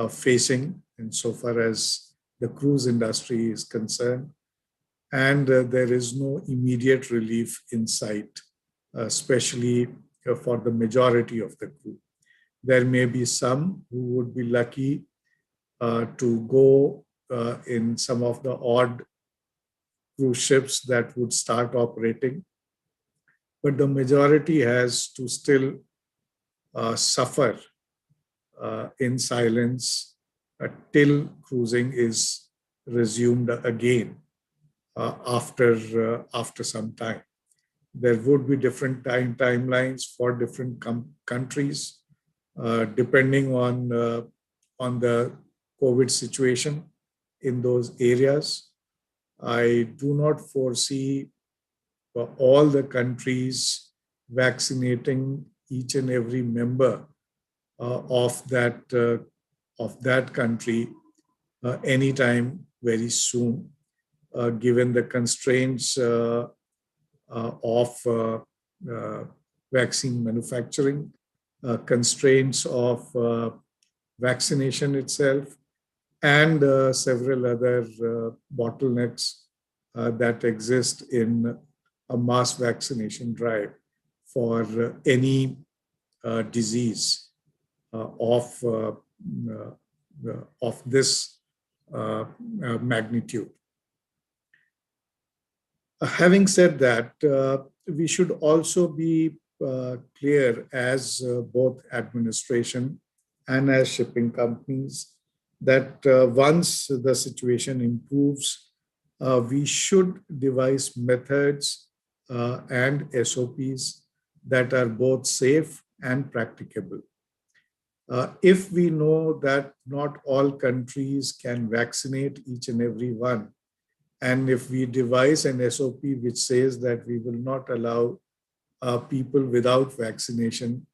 facing insofar as the cruise industry is concerned. And there is no immediate relief in sight, especially for the majority of the crew. There may be some who would be lucky to go in some of the odd cruise ships that would start operating, but the majority has to still suffer in silence till cruising is resumed again after some time. There would be different timelines for different countries, depending on the COVID situation in those areas. I do not foresee all the countries vaccinating each and every member of that country anytime very soon, given the constraints of vaccine manufacturing, constraints of vaccination itself, and several other bottlenecks that exist in a mass vaccination drive for any disease of this magnitude. Having said that, we should also be clear as both administration and as shipping companies that once the situation improves, we should devise methods and SOPs that are both safe and practicable. If we know that not all countries can vaccinate each and every one, and if we devise an SOP which says that we will not allow people without vaccination,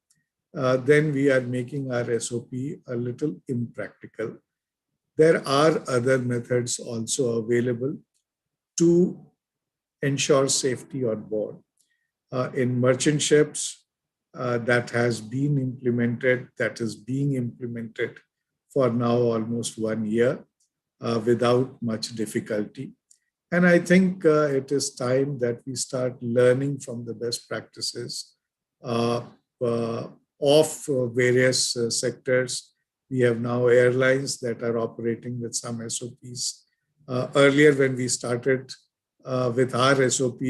then we are making our SOP a little impractical. There are other methods also available to ensure safety on board. In merchant ships, that has been implemented, that is being implemented for now almost 1 year without much difficulty. And I think it is time that we start learning from the best practices of various sectors. We have now airlines that are operating with some SOPs. Earlier, when we started with our SOP,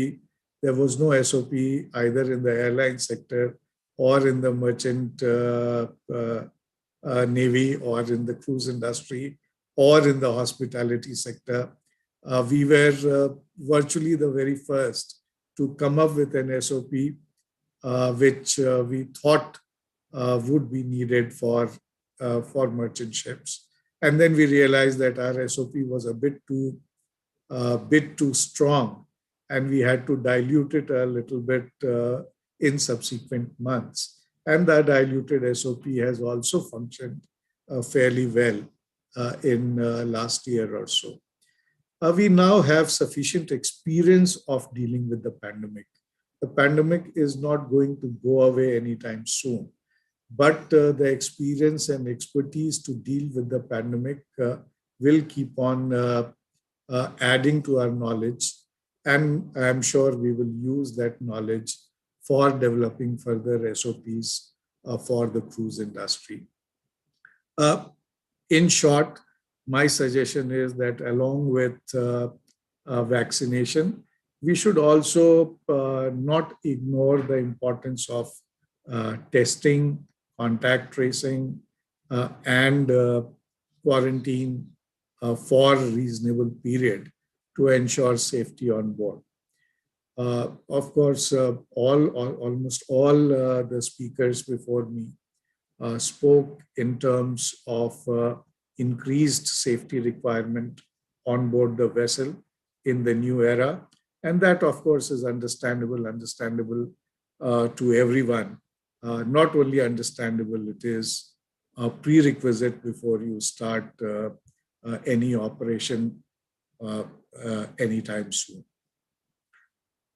there was no SOP either in the airline sector or in the merchant navy or in the cruise industry or in the hospitality sector. We were virtually the very first to come up with an SOP which we thought would be needed for merchant ships. And then we realized that our SOP was a bit too strong, and we had to dilute it a little bit in subsequent months. And that diluted SOP has also functioned fairly well in last year or so. We now have sufficient experience of dealing with the pandemic. The pandemic is not going to go away anytime soon, but the experience and expertise to deal with the pandemic will keep on adding to our knowledge, and I'm sure we will use that knowledge for developing further SOPs for the cruise industry. In short, my suggestion is that along with vaccination, we should also not ignore the importance of testing, contact tracing, and quarantine for a reasonable period to ensure safety on board. Of course, almost all the speakers before me spoke in terms of increased safety requirement on board the vessel in the new era. And that, of course, is understandable to everyone. Not only understandable, it is a prerequisite before you start any operation anytime soon.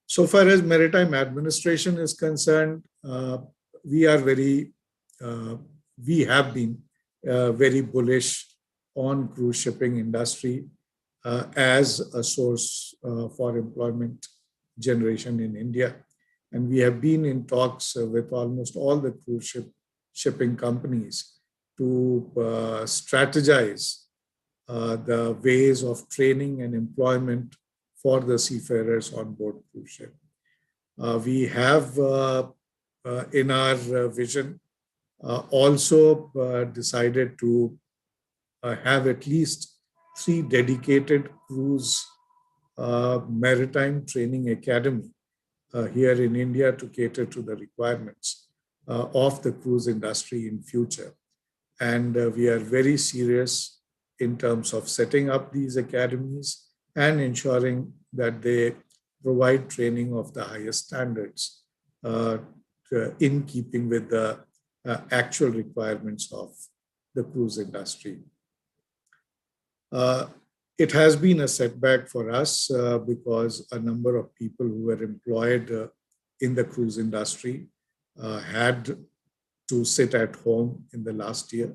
So far as maritime administration is concerned, we have been very bullish on cruise shipping industry as a source for employment generation in India. And we have been in talks with almost all the cruise shipping companies to strategize the ways of training and employment for the seafarers on board cruise ship. We have in our vision also decided to have at least 3 dedicated cruise maritime training academy here in India to cater to the requirements of the cruise industry in future. And we are very serious in terms of setting up these academies and ensuring that they provide training of the highest standards in keeping with the actual requirements of the cruise industry. It has been a setback for us because a number of people who were employed in the cruise industry had to sit at home in the last year.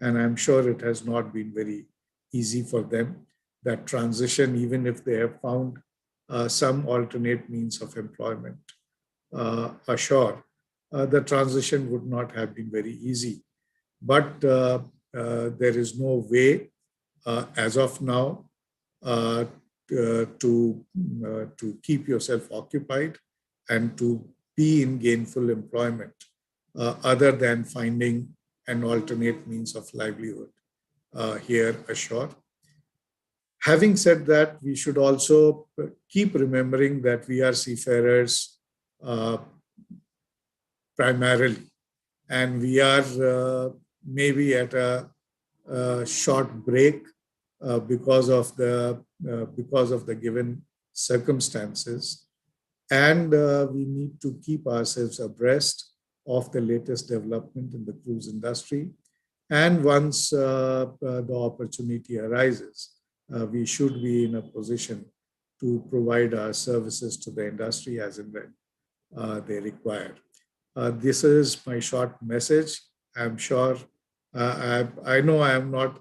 And I'm sure it has not been very easy for them. That transition, even if they have found some alternate means of employment ashore, the transition would not have been very easy. But there is no way as of now to keep yourself occupied and to be in gainful employment other than finding an alternate means of livelihood here ashore. Having said that, we should also keep remembering that we are seafarers primarily, and we are maybe at a short break because of the given circumstances, and we need to keep ourselves abreast of the latest development in the cruise industry. And once the opportunity arises, we should be in a position to provide our services to the industry as and when they require. This is my short message. I'm sure, I know I am not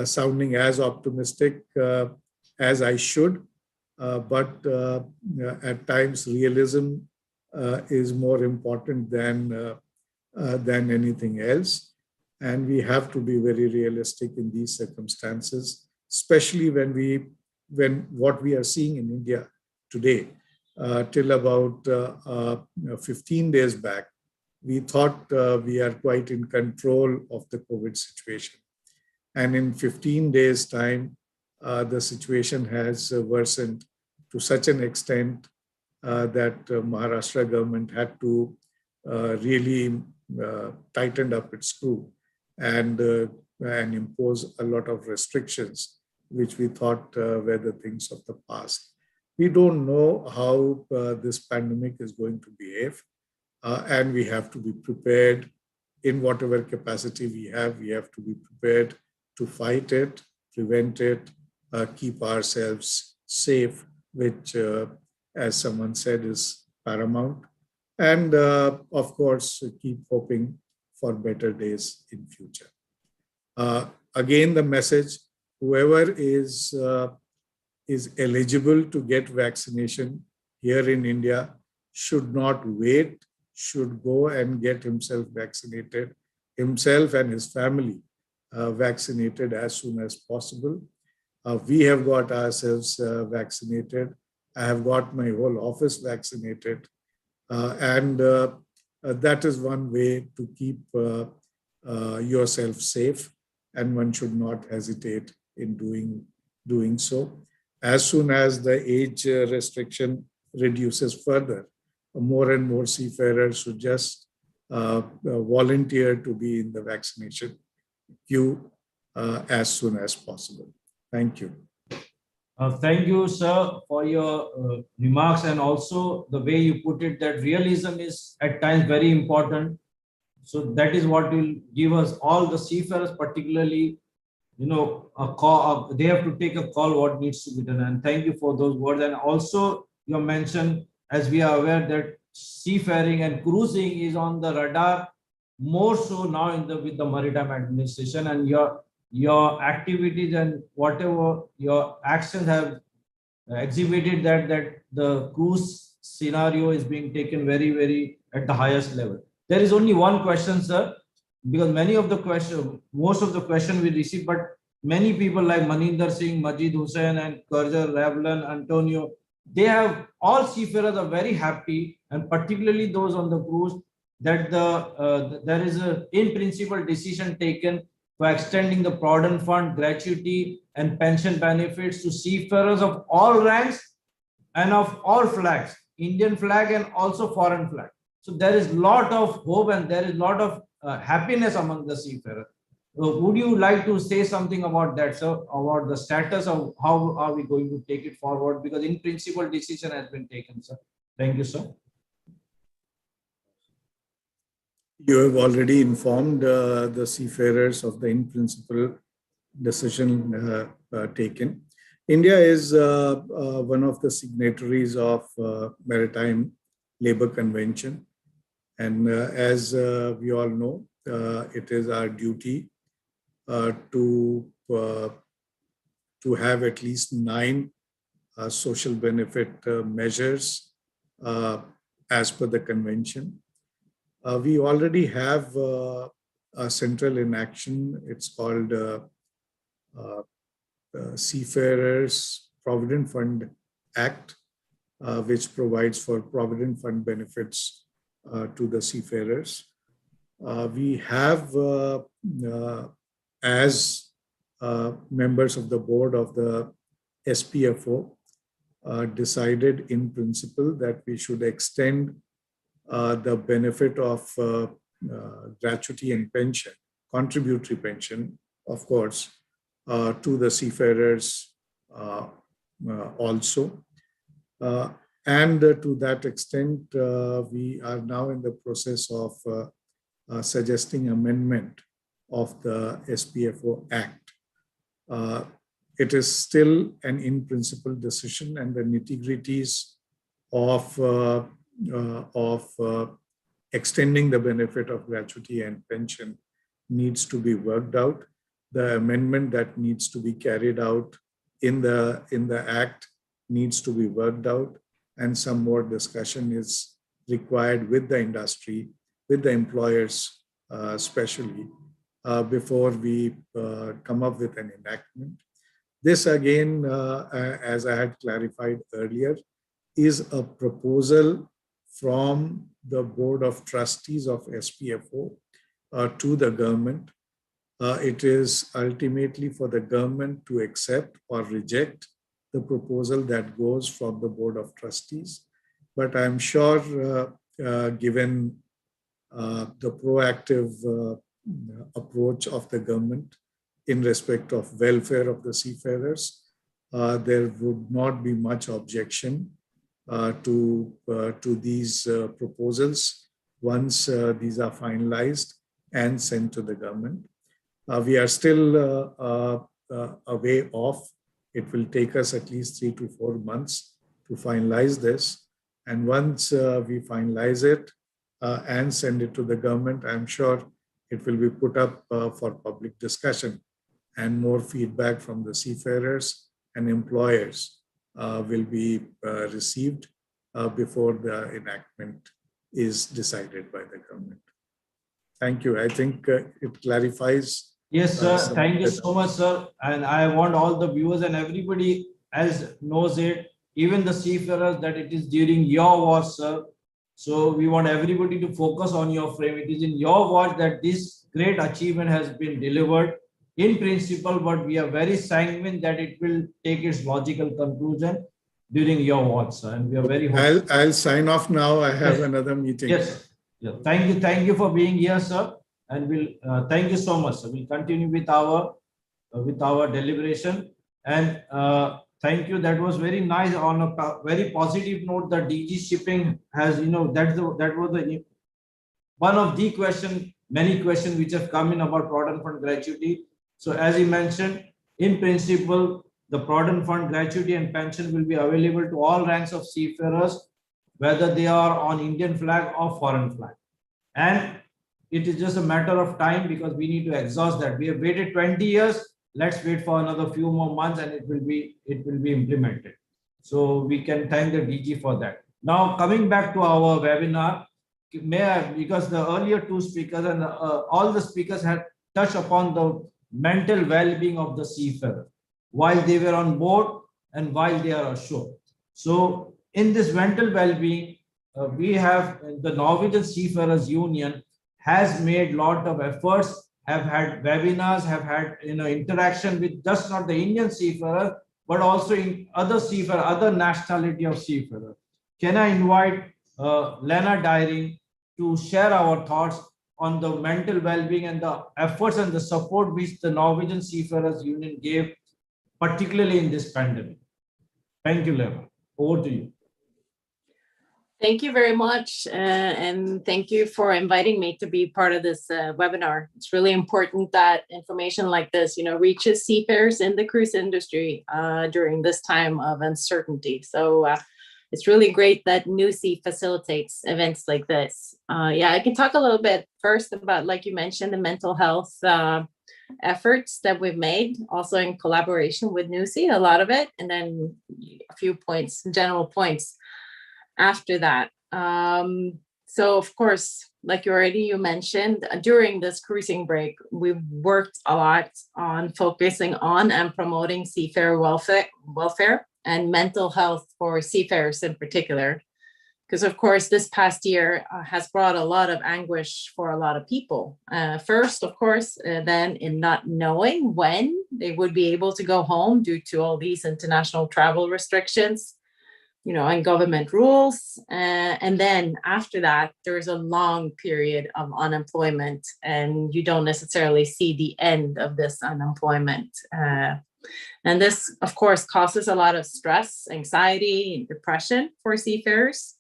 sounding as optimistic as I should, but at times realism is more important than anything else. And we have to be very realistic in these circumstances, especially when what we are seeing in India today. Till about 15 days back, we thought we are quite in control of the COVID situation. And in 15 days' time, the situation has worsened to such an extent that Maharashtra government had to really tighten up its screw and impose a lot of restrictions, which we thought were the things of the past. We don't know how this pandemic is going to behave, and we have to be prepared in whatever capacity we have. We have to be prepared to fight it, prevent it, keep ourselves safe, which, as someone said, is paramount. And of course, keep hoping for better days in future. Again, the message, whoever is eligible to get vaccination here in India should not wait, should go and get himself vaccinated, himself and his family vaccinated as soon as possible. We have got ourselves vaccinated. I have got my whole office vaccinated. And that is one way to keep yourself safe, and one should not hesitate in doing so. As soon as the age restriction reduces further, more and more seafarers should just volunteer to be in the vaccination queue as soon as possible. Thank you. Thank you, sir, for your remarks, and also the way you put it, that realism is at times very important. So that is what will give us all the seafarers, particularly, a call. They have to take a call what needs to be done. And thank you for those words. And also, you mentioned, as we are aware, that seafaring and cruising is on the radar more so now in the with the maritime administration, and your activities and whatever your actions have exhibited that the cruise scenario is being taken very at the highest level. There is only one question, sir, because most of the question we receive, but many people like Maninder Singh, Majid Hussain, and Karjar, Ravlan, Antonio, they have all seafarers are very happy, and particularly those on the cruise, that there is a in principle decision taken for extending the Provident Fund gratuity and pension benefits to seafarers of all ranks and of all flags, Indian flag and also foreign flag. So there is lot of hope and there is lot of happiness among the seafarers. Would you like to say something about that, sir, about the status of how are we going to take it forward? Because in principle decision has been taken, sir. Thank you, sir. You have already informed the seafarers of the in principle decision taken. India is one of the signatories of Maritime Labour Convention. And as we all know, it is our duty to have at least 9 social benefit measures as per the convention. We already have a central inaction. It's called Seafarers Provident Fund Act, which provides for Provident Fund benefits to the seafarers. We have, as members of the board of the SPFO, decided in principle that we should extend the benefit of gratuity and pension, contributory pension, of course, to the seafarers also. And to that extent, we are now in the process of suggesting amendment of the SPFO Act. It is still an in-principle decision, and the nitty-gritties of extending the benefit of gratuity and pension needs to be worked out. The amendment that needs to be carried out in the Act needs to be worked out, and some more discussion is required with the industry, with the employers especially, before we come up with an enactment. This again, as I had clarified earlier, is a proposal from the Board of Trustees of SPFO to the government. It is ultimately for the government to accept or reject the proposal that goes from the Board of Trustees. But I'm sure, given the proactive approach of the government in respect of welfare of the seafarers, there would not be much objection to these proposals once these are finalized and sent to the government. We are still a way off. It will take us at least 3 to 4 months to finalize this. And once we finalize it and send it to the government, I'm sure it will be put up for public discussion, and more feedback from the seafarers and employers will be received before the enactment is decided by the government. Thank you. I think it clarifies. Yes, sir. Thank you so much, sir. And I want all the viewers and everybody else knows it, even the seafarers, that it is during your watch, sir. So we want everybody to focus on your frame. It is in your watch that this great achievement has been delivered in principle, but we are very sanguine that it will take its logical conclusion during your watch, sir. And we are very hopeful. I'll sign off now. I have another meeting. Yes. Yeah. Thank you for being here, sir. And we'll thank you so much, sir. We'll continue with our deliberation. And Thank you. That was very nice. On a very positive note, the DG shipping has, that was the one of the many questions which have come in about Provident Fund gratuity. So as he mentioned, in principle, the Provident Fund gratuity and pension will be available to all ranks of seafarers, whether they are on Indian flag or foreign flag. And it is just a matter of time because we need to exhaust that. We have waited 20 years. Let's wait for another few more months and it will be implemented. So we can thank the DG for that. Now coming back to our webinar, because the earlier two speakers and all the speakers had touched upon the mental well-being of the seafarer while they were on board and while they are ashore. So in this mental well-being, we have the Norwegian Seafarers Union has made lot of efforts, have had webinars, have had interaction with just not the Indian seafarer, but also in other seafarer, other nationality of seafarer. Can I invite Lena Dyring to share our thoughts on the mental well-being and the efforts and the support which the Norwegian Seafarers Union gave, particularly in this pandemic? Thank you, Lena. Over to you. Thank you very much, and thank you for inviting me to be part of this webinar. It's really important that information like this, reaches seafarers in the cruise industry during this time of uncertainty. So it's really great that NUSI facilitates events like this. Yeah, I can talk a little bit first about, like you mentioned, the mental health efforts that we've made, also in collaboration with NUSI, a lot of it, and then a few points, general points after that. So of course, like you mentioned, during this cruising break, we've worked a lot on focusing on and promoting seafarer welfare and mental health for seafarers in particular. Because of course, this past year has brought a lot of anguish for a lot of people. First, of course, then in not knowing when they would be able to go home due to all these international travel restrictions, and government rules. And then after that, there's a long period of unemployment and you don't necessarily see the end of this unemployment. And this, of course, causes a lot of stress, anxiety, and depression for seafarers.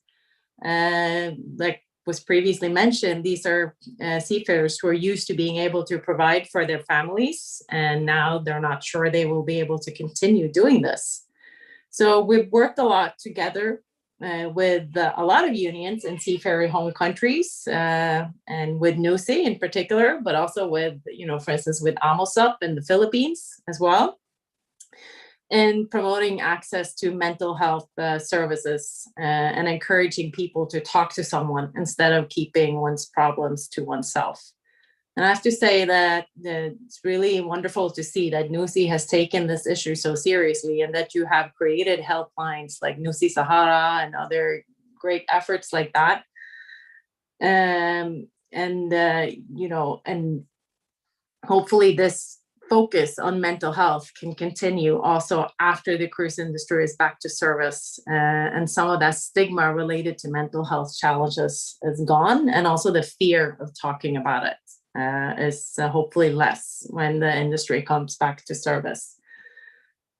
Like was previously mentioned, these are seafarers who are used to being able to provide for their families, and now they're not sure they will be able to continue doing this. So we've worked a lot together with a lot of unions in seafarer home countries and with NUSI in particular, but also with, for instance, with AMOSUP in the Philippines as well, in promoting access to mental health services and encouraging people to talk to someone instead of keeping one's problems to oneself. And I have to say that it's really wonderful to see that NUSI has taken this issue so seriously and that you have created helplines like NUSI Sahara and other great efforts like that. And hopefully this focus on mental health can continue also after the cruise industry is back to service, and some of that stigma related to mental health challenges is gone, and also the fear of talking about it is hopefully less when the industry comes back to service.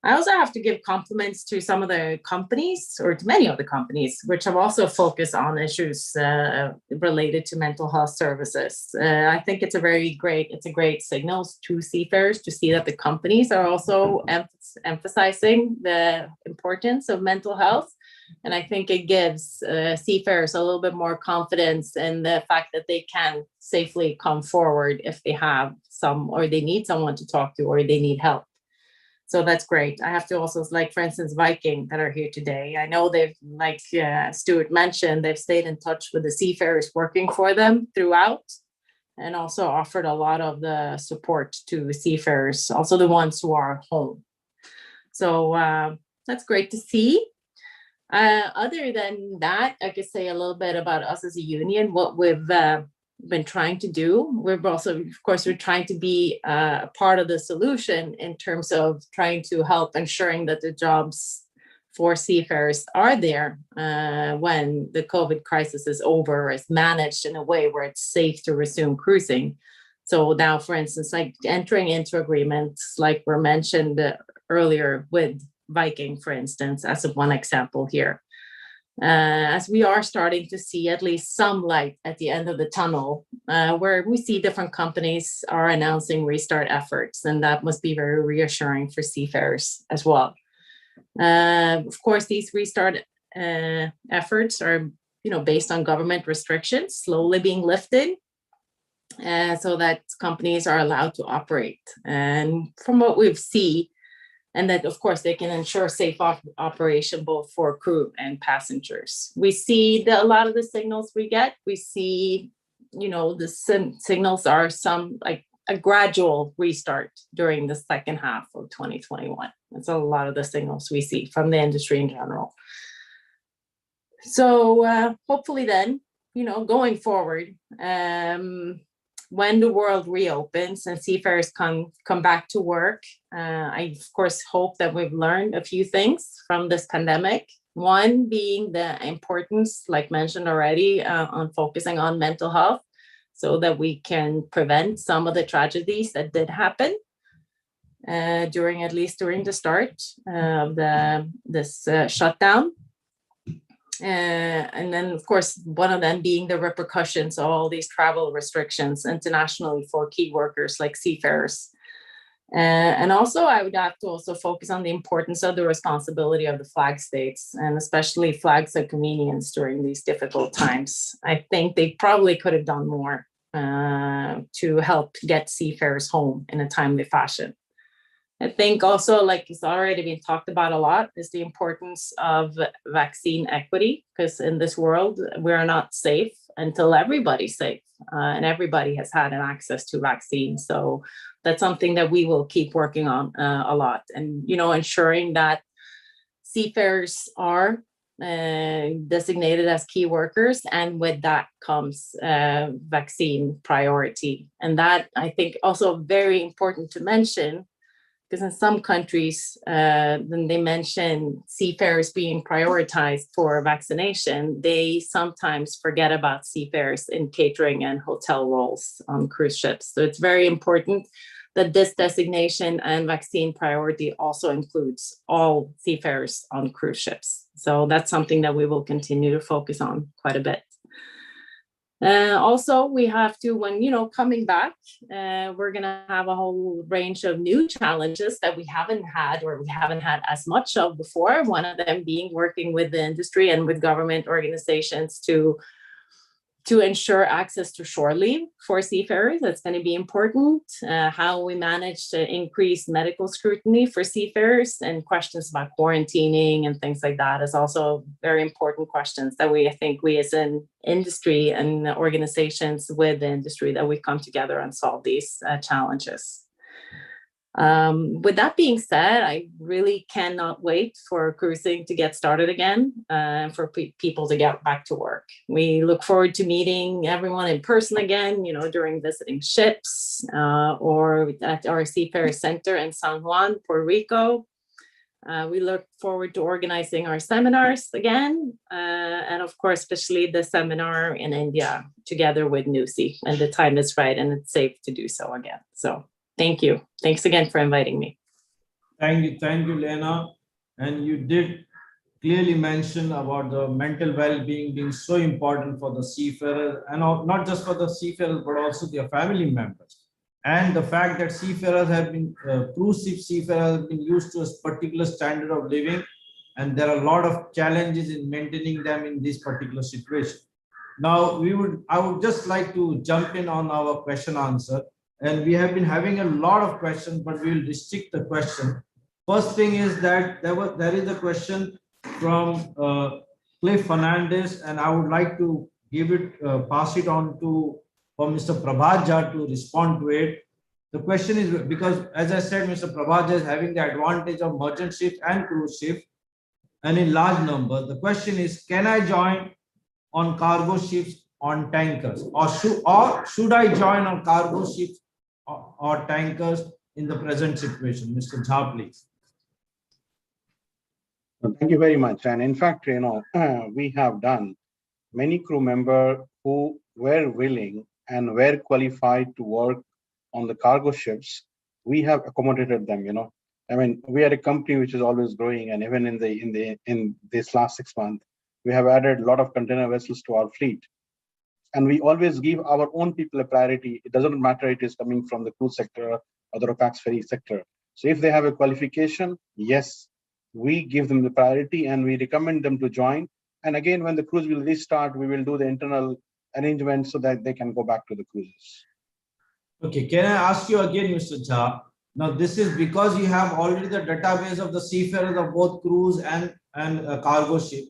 I also have to give compliments to some of the companies, or to many of the companies, which have also focused on issues related to mental health services. I think it's a great signal to seafarers to see that the companies are also emphasizing the importance of mental health. And I think it gives seafarers a little bit more confidence in the fact that they can safely come forward if they have or they need someone to talk to, or they need help. So that's great. I have to also, like, for instance, Viking that are here today. I know they've, like Stuart mentioned, they've stayed in touch with the seafarers working for them throughout, and also offered a lot of the support to the seafarers, also the ones who are home. So that's great to see. Other than that, I could say a little bit about us as a union, what we've been trying to do. We're also, of course, we're trying to be a part of the solution in terms of trying to help ensuring that the jobs for seafarers are there when the COVID crisis is over, or is managed in a way where it's safe to resume cruising. So now, for instance, like entering into agreements like were mentioned earlier with Viking, for instance, as one example here. As we are starting to see at least some light at the end of the tunnel, where we see different companies are announcing restart efforts, and that must be very reassuring for seafarers as well. Of course, these restart efforts are, based on government restrictions slowly being lifted, so that companies are allowed to operate. And from what we've seen, and that, of course, they can ensure safe operation both for crew and passengers. We see a lot of the signals we get. We see, the signals are some like a gradual restart during the second half of 2021. That's a lot of the signals we see from the industry in general. So hopefully then, going forward, when the world reopens and seafarers come back to work, I, of course, hope that we've learned a few things from this pandemic. One being the importance, like mentioned already, on focusing on mental health so that we can prevent some of the tragedies that did happen during the start of this shutdown. And then, of course, one of them being the repercussions of all these travel restrictions internationally for key workers like seafarers. And also, I would have to also focus on the importance of the responsibility of the flag states, and especially flags of convenience during these difficult times. I think they probably could have done more to help get seafarers home in a timely fashion. I think also, like it's already been talked about a lot, is the importance of vaccine equity, because in this world, we are not safe until everybody's safe and everybody has had an access to vaccines. So that's something that we will keep working on a lot, and, ensuring that seafarers are designated as key workers, and with that comes vaccine priority. And that, I think, also very important to mention, because in some countries, when they mention seafarers being prioritized for vaccination, they sometimes forget about seafarers in catering and hotel roles on cruise ships. So it's very important that this designation and vaccine priority also includes all seafarers on cruise ships. So that's something that we will continue to focus on quite a bit. Also, we have to, when, coming back, we're going to have a whole range of new challenges that we haven't had as much of before. One of them being working with the industry and with government organizations to ensure access to shore leave for seafarers. That's going to be important. How we manage to increase medical scrutiny for seafarers, and questions about quarantining and things like that is also very important questions that I think we as an industry and organizations with the industry, that we come together and solve these challenges. With that being said, I really cannot wait for cruising to get started again, and for people to get back to work. We look forward to meeting everyone in person again, during visiting ships, or at our Seafarer Center in San Juan, Puerto Rico. We look forward to organizing our seminars again, and of course, especially the seminar in India together with NUSI, and the time is right and it's safe to do so again. So thank you. Thanks again for inviting me. Thank you, Lena. And you did clearly mention about the mental well-being being so important for the seafarer, and not just for the seafarers, but also their family members. And the fact that seafarers have been, cruise ship seafarers have been used to a particular standard of living, and there are a lot of challenges in maintaining them in this particular situation. Now, I would just like to jump in on our question answer. And we have been having a lot of questions, but we will restrict the question. First thing is that there is a question from Cliff Fernandez, and I would like to pass it on for Mr. Prabhat to respond to it. The question is, because as I said, Mr. Prabhat is having the advantage of merchant ships and cruise ships, and in large numbers. The question is, can I join on cargo ships on tankers, or should I join on cargo ships or tankers in the present situation? Mr. Jha, please. Thank you very much. And in fact, we have done many crew members who were willing and were qualified to work on the cargo ships. We have accommodated them, I mean, we are a company which is always growing, and even in this last 6 months, we have added a lot of container vessels to our fleet. And we always give our own people a priority. It doesn't matter it is coming from the cruise sector or the Ropax ferry sector. So if they have a qualification, yes, we give them the priority and we recommend them to join. And again, when the cruise will restart, we will do the internal arrangements so that they can go back to the cruises. Okay, can I ask you again, Mr. Jha? Now, this is because you have already the database of the seafarers of both cruise and cargo ship.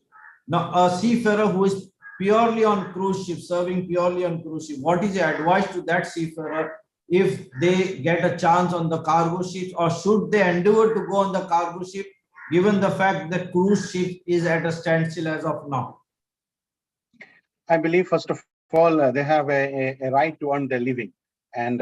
Now, a seafarer who is purely on cruise ship, serving purely on cruise ship, what is your advice to that seafarer if they get a chance on the cargo ships, or should they endeavor to go on the cargo ship, given the fact that cruise ship is at a standstill as of now? I believe, first of all, they have a right to earn their living. And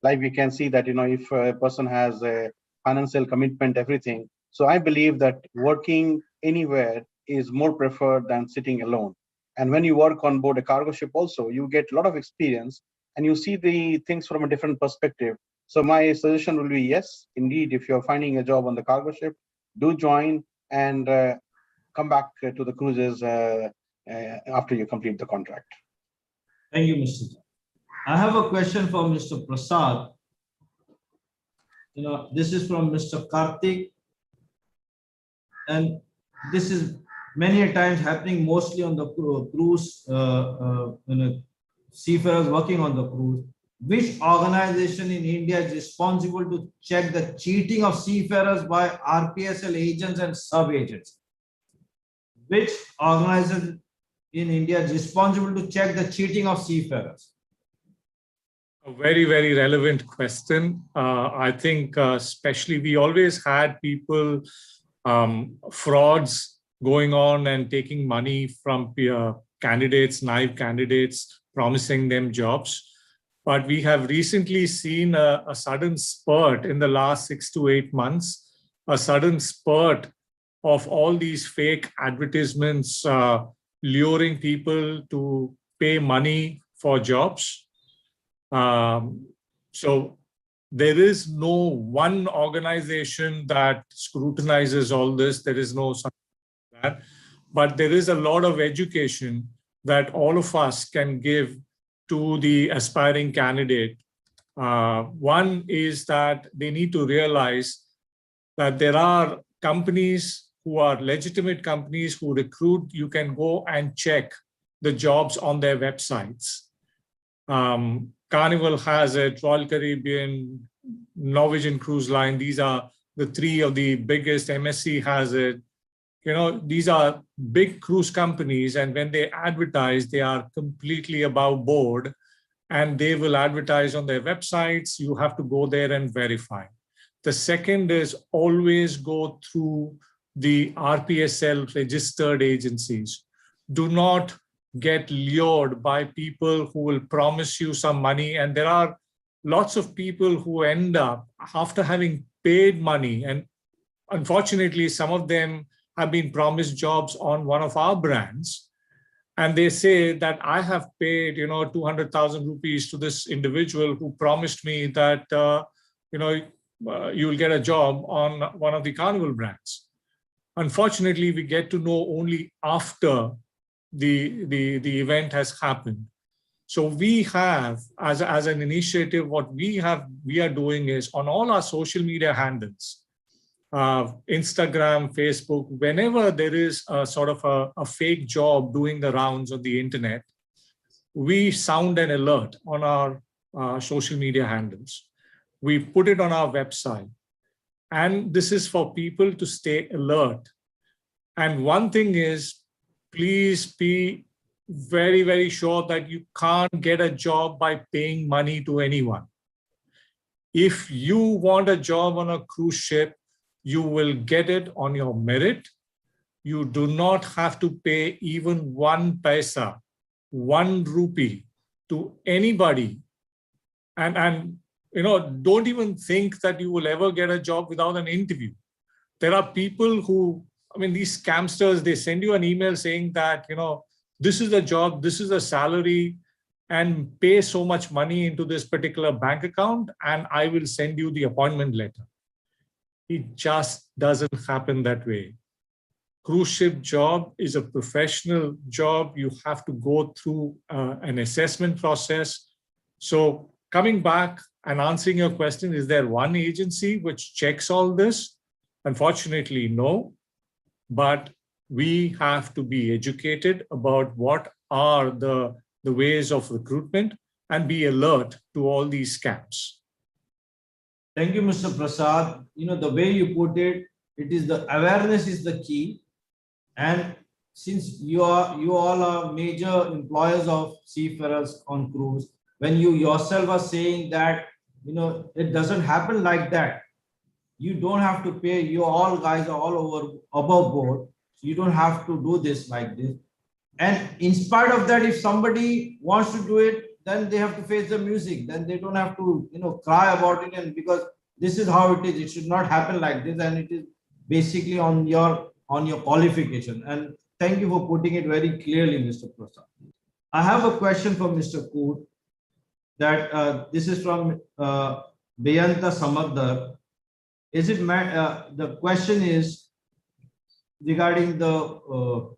like we can see that, if a person has a financial commitment, everything. So I believe that working anywhere is more preferred than sitting alone. And when you work on board a cargo ship also, you get a lot of experience and you see the things from a different perspective. So my suggestion will be, yes, indeed, if you're finding a job on the cargo ship, do join and come back to the cruises after you complete the contract. Thank you, Mr. Jha. I have a question for Mr. Prasad. This is from Mr. Karthik, and this is many a times happening mostly on the cruise, seafarers working on the cruise. Which organization in India is responsible to check the cheating of seafarers by RPSL agents and sub-agents? Which organization in India is responsible to check the cheating of seafarers? A very, very relevant question. I think especially we always had people, frauds going on and taking money from candidates, naive candidates, promising them jobs. But we have recently seen a sudden spurt in the last 6 to 8 months, a sudden spurt of all these fake advertisements luring people to pay money for jobs. So there is no one organization that scrutinizes all this. There is no such that, but there is a lot of education that all of us can give to the aspiring candidate. One is that they need to realize that there are companies who are legitimate companies who recruit. You can go and check the jobs on their websites. Carnival has it, Royal Caribbean, Norwegian Cruise Line. These are the 3 of the biggest. MSC has it. These are big cruise companies, and when they advertise, they are completely above board, and they will advertise on their websites. You have to go there and verify. The second is always go through the RPSL registered agencies. Do not get lured by people who will promise you some money. And there are lots of people who end up, after having paid money, and unfortunately, some of them have been promised jobs on one of our brands. And they say that I have paid, 200,000 rupees to this individual who promised me that, you will get a job on one of the Carnival brands. Unfortunately, we get to know only after the event has happened. So we have, as an initiative, what we are doing is on all our social media handles, Instagram, Facebook, whenever there is a sort of a fake job doing the rounds on the internet, we sound an alert on our social media handles. We put it on our website. And this is for people to stay alert. And one thing is, please be very, very sure that you can't get a job by paying money to anyone. If you want a job on a cruise ship, you will get it on your merit. You do not have to pay even 1 paisa, 1 rupee to anybody. And don't even think that you will ever get a job without an interview. There are people who, these scamsters, they send you an email saying that, this is the job, this is the salary, and pay so much money into this particular bank account, and I will send you the appointment letter. it just doesn't happen that way. Cruise ship job is a professional job. You have to go through an assessment process. So coming back and answering your question, is there one agency which checks all this? Unfortunately, no. But we have to be educated about what are the ways of recruitment and be alert to all these scams. Thank you, Mr. Prasad. You know, the way you put it, it is the awareness is the key. And since you all are major employers of seafarers on cruise, when you yourself are saying that, you know, it doesn't happen like that. You don't have to pay. You all guys are all over above board. So you don't have to do this like this. And in spite of that, if somebody wants to do it, then they have to face the music. Then they don't have to, you know, cry about it. And because this is how it is, it should not happen like this. And it is basically on your qualification. And thank you for putting it very clearly, Mr. Prasad. I have a question for Mr. Koot. That this is from Beyanta Samadar. Is it the question is regarding the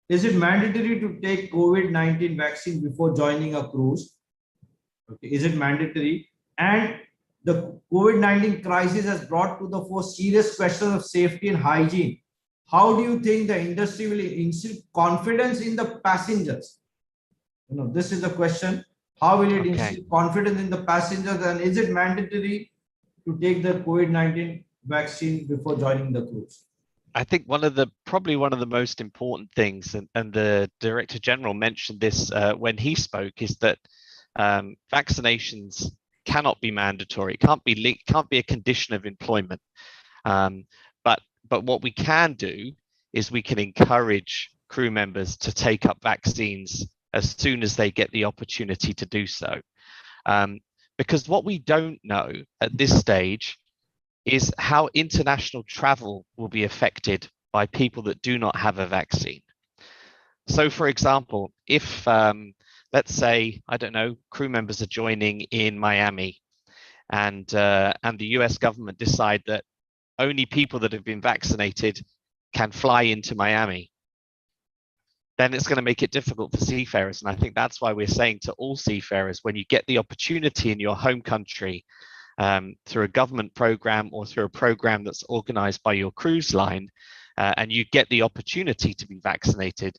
is it mandatory to take COVID-19 vaccine before joining a cruise? Okay, is it mandatory? And the COVID-19 crisis has brought to the fore serious questions of safety and hygiene. How do you think the industry will instill confidence in the passengers? You know, this is the question. How will it instill confidence in the passengers, and is it mandatory to take the COVID-19 vaccine before joining the cruise? I think probably one of the most important things, and the Director General mentioned this when he spoke, is that vaccinations cannot be mandatory. It can't be a condition of employment. But what we can do is we can encourage crew members to take up vaccines as soon as they get the opportunity to do so. Because what we don't know at this stage is how international travel will be affected by people that do not have a vaccine. So for example, if let's say, I don't know, crew members are joining in Miami and the US government decide that only people that have been vaccinated can fly into Miami, then it's going to make it difficult for seafarers. And I think that's why we're saying to all seafarers, when you get the opportunity in your home country through a government program or through a program that's organized by your cruise line, and you get the opportunity to be vaccinated,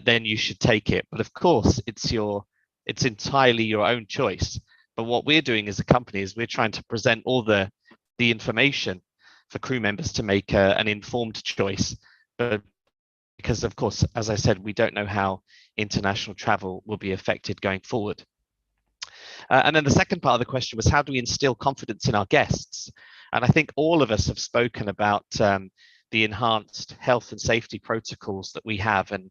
then you should take it. But of course, it's entirely your own choice. But what we're doing as a company is we're trying to present all the information for crew members to make an informed choice. But because of course, as I said, we don't know how international travel will be affected going forward. And then the second part of the question was, how do we instill confidence in our guests? And I think all of us have spoken about the enhanced health and safety protocols that we have. And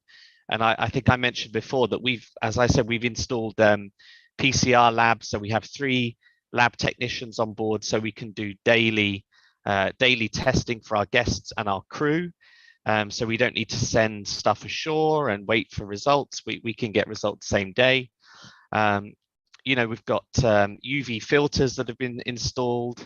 I think I mentioned before that as I said, we've installed PCR labs. So we have 3 lab technicians on board, so we can do daily testing for our guests and our crew. So we don't need to send stuff ashore and wait for results. We can get results same day. You know, we've got UV filters that have been installed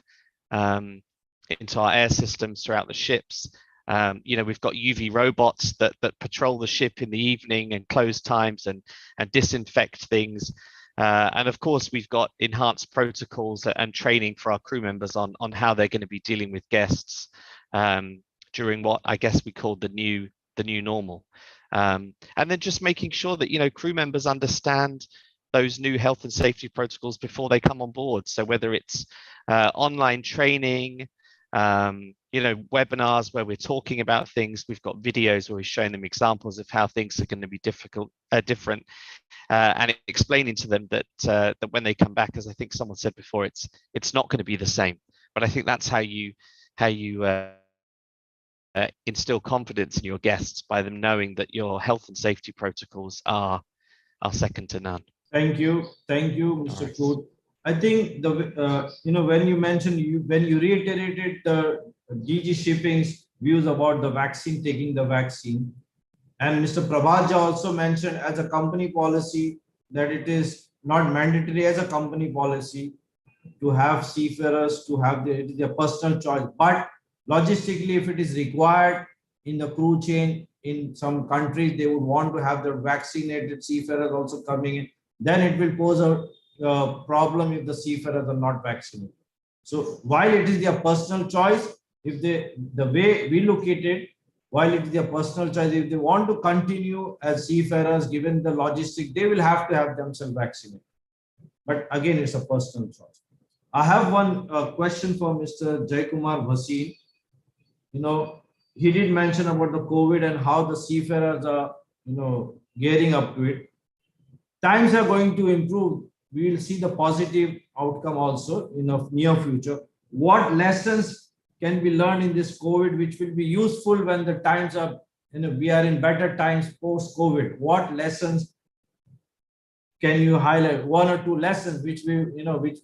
into our air systems throughout the ships. You know, we've got UV robots that patrol the ship in the evening and close times and disinfect things. And of course, we've got enhanced protocols and training for our crew members on how they're going to be dealing with guests during what I guess we call the new normal. And then just making sure that, you know, crew members understand those new health and safety protocols before they come on board. So whether it's online training, you know, webinars where we're talking about things, we've got videos where we're showing them examples of how things are going to be different, and explaining to them that that when they come back, as I think someone said before, it's not going to be the same. But I think that's how you instill confidence in your guests, by them knowing that your health and safety protocols are second to none. Thank you, Mr. Koot. I think the you know, when you mentioned when you reiterated the DG Shipping's views about the vaccine, taking the vaccine, and Mr. Prabhaja also mentioned as a company policy that it is not mandatory as a company policy to have seafarers to have their personal choice. But a logistically, if it is required in the crew chain, in some countries, they would want to have their vaccinated seafarers also coming in, then it will pose a problem if the seafarers are not vaccinated. So while it is their personal choice, if they, the way we look at it, while it is their personal choice, if they want to continue as seafarers, given the logistic, they will have to have themselves vaccinated. But again, it's a personal choice. I have one question for Mr. Jaikumar Bhasin. You know, he did mention about the COVID and how the seafarers are, you know, gearing up to it. Times are going to improve. We will see the positive outcome also in the near future. What lessons can be learned in this COVID, which will be useful when the times are, you know, we are in better times post-COVID? What lessons can you highlight? One or two lessons which we, you know, which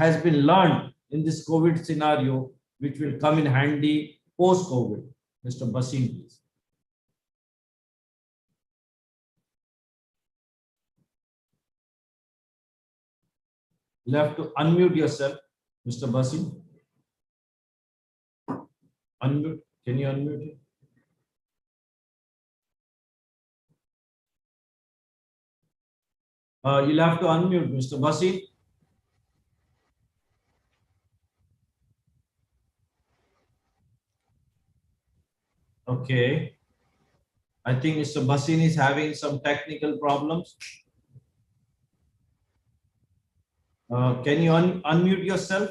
has been learned in this COVID scenario, which will come in handy post-COVID? Mr. Bhasin, please. You'll have to unmute yourself, Mr. Bhasin. Unmute. Can you unmute it? You'll have to unmute, Mr. Bhasin. Okay. I think Mr. Bhasin is having some technical problems. Can you unmute yourself?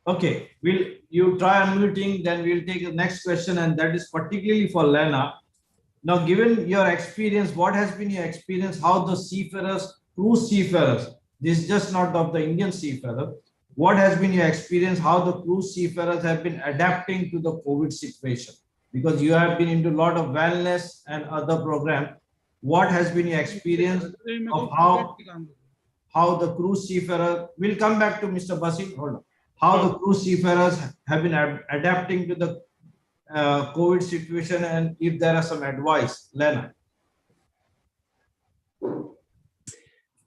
Okay, you try unmuting, then we'll take the next question, and that is particularly for Lena. Now, given your experience, what has been your experience? How the seafarers, cruise seafarers, this is just not of the Indian seafarer. What has been your experience? How the cruise seafarers have been adapting to the COVID situation? Because you have been into a lot of wellness and other programs. What has been your experience of how the cruise seafarer, we'll come back to Mr. Bhasin, hold on. How the cruise seafarers have been adapting to the COVID situation, and if there are some advice, Lena.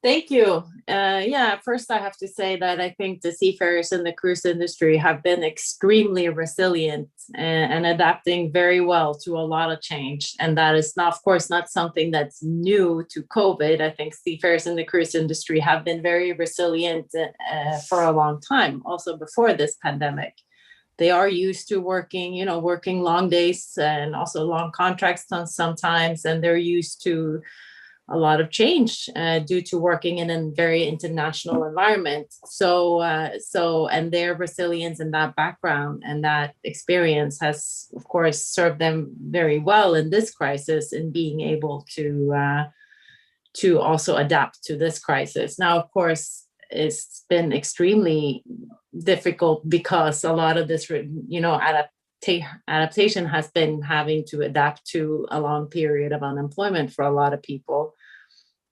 Thank you. Yeah, first I have to say that I think the seafarers in the cruise industry have been extremely resilient and adapting very well to a lot of change. And that is not, of course, not something that's new to COVID. I think seafarers in the cruise industry have been very resilient for a long time, also before this pandemic. They are used to working, you know, working long days and also long contracts sometimes, and they're used to a lot of change due to working in a very international environment. So and their resilience and that background and that experience has, of course, served them very well in this crisis, in being able to also adapt to this crisis. Now, of course, it's been extremely difficult because a lot of this, you know, adaptation has been having to adapt to a long period of unemployment for a lot of people.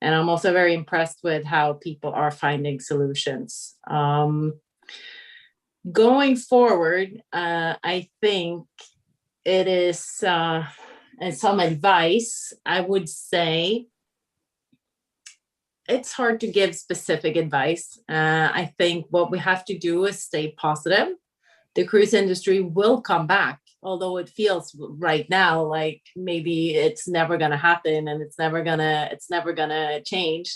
And I'm also very impressed with how people are finding solutions. Going forward, I think it is, and some advice, I would say, it's hard to give specific advice. I think what we have to do is stay positive. The cruise industry will come back, although it feels right now like maybe it's never going to happen and it's never gonna change.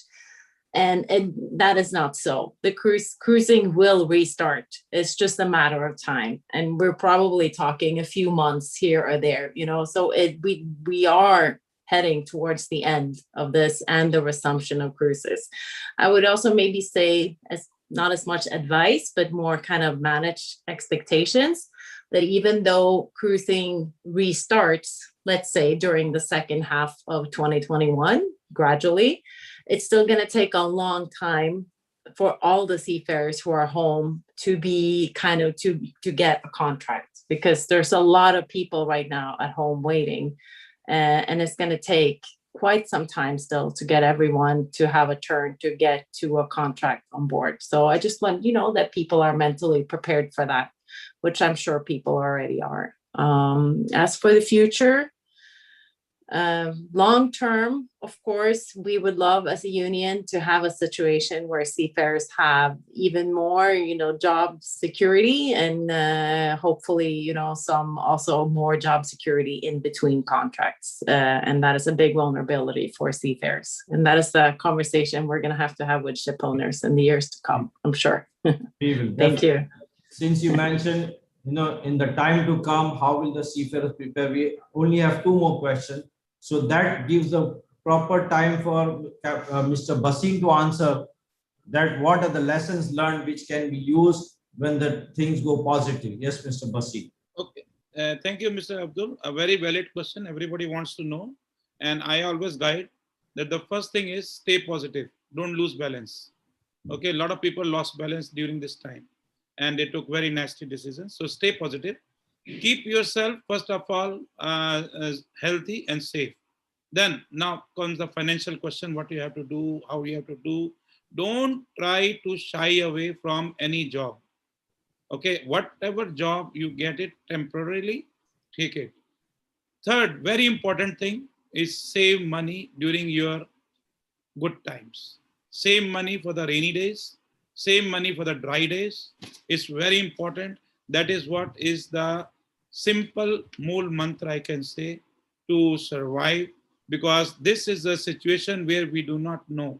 And that is not so. The cruising will restart. It's just a matter of time, and we're probably talking a few months here or there. You know, so we are heading towards the end of this and the resumption of cruises. I would also maybe say, as not as much advice, but more kind of manage expectations, that even though cruising restarts, let's say during the second half of 2021, gradually, it's still going to take a long time for all the seafarers who are home to be kind of to get a contract, because there's a lot of people right now at home waiting. And it's going to take quite some time still to get everyone to have a turn to get to a contract on board. So I just want, you know, that people are mentally prepared for that, which I'm sure people already are. As for the future, Long term, of course, we would love as a union to have a situation where seafarers have even more, job security, and hopefully, some also more job security in between contracts. And that is a big vulnerability for seafarers. And that is the conversation we're going to have with ship owners in the years to come, I'm sure. Thank you. Since you mentioned, in the time to come, how will the seafarers prepare? We only have 2 more questions. So that gives the proper time for Mr. Basim to answer that what are the lessons learned which can be used when the things go positive. Yes, Mr. Basim. Okay. Thank you, Mr. Abdul. A very valid question. Everybody wants to know. And I always guide that the first thing is stay positive. Don't lose balance. Okay. A lot of people lost balance during this time and they took very nasty decisions. So stay positive. Keep yourself, first of all, healthy and safe. Then now comes the financial question, what you have to do, how you have to do. Don't try to shy away from any job. Okay, whatever job you get it temporarily, take it. Third, very important thing is save money during your good times. Save money for the rainy days, save money for the dry days. It's very important. That is what is the simple mool mantra I can say to survive, because this is a situation where we do not know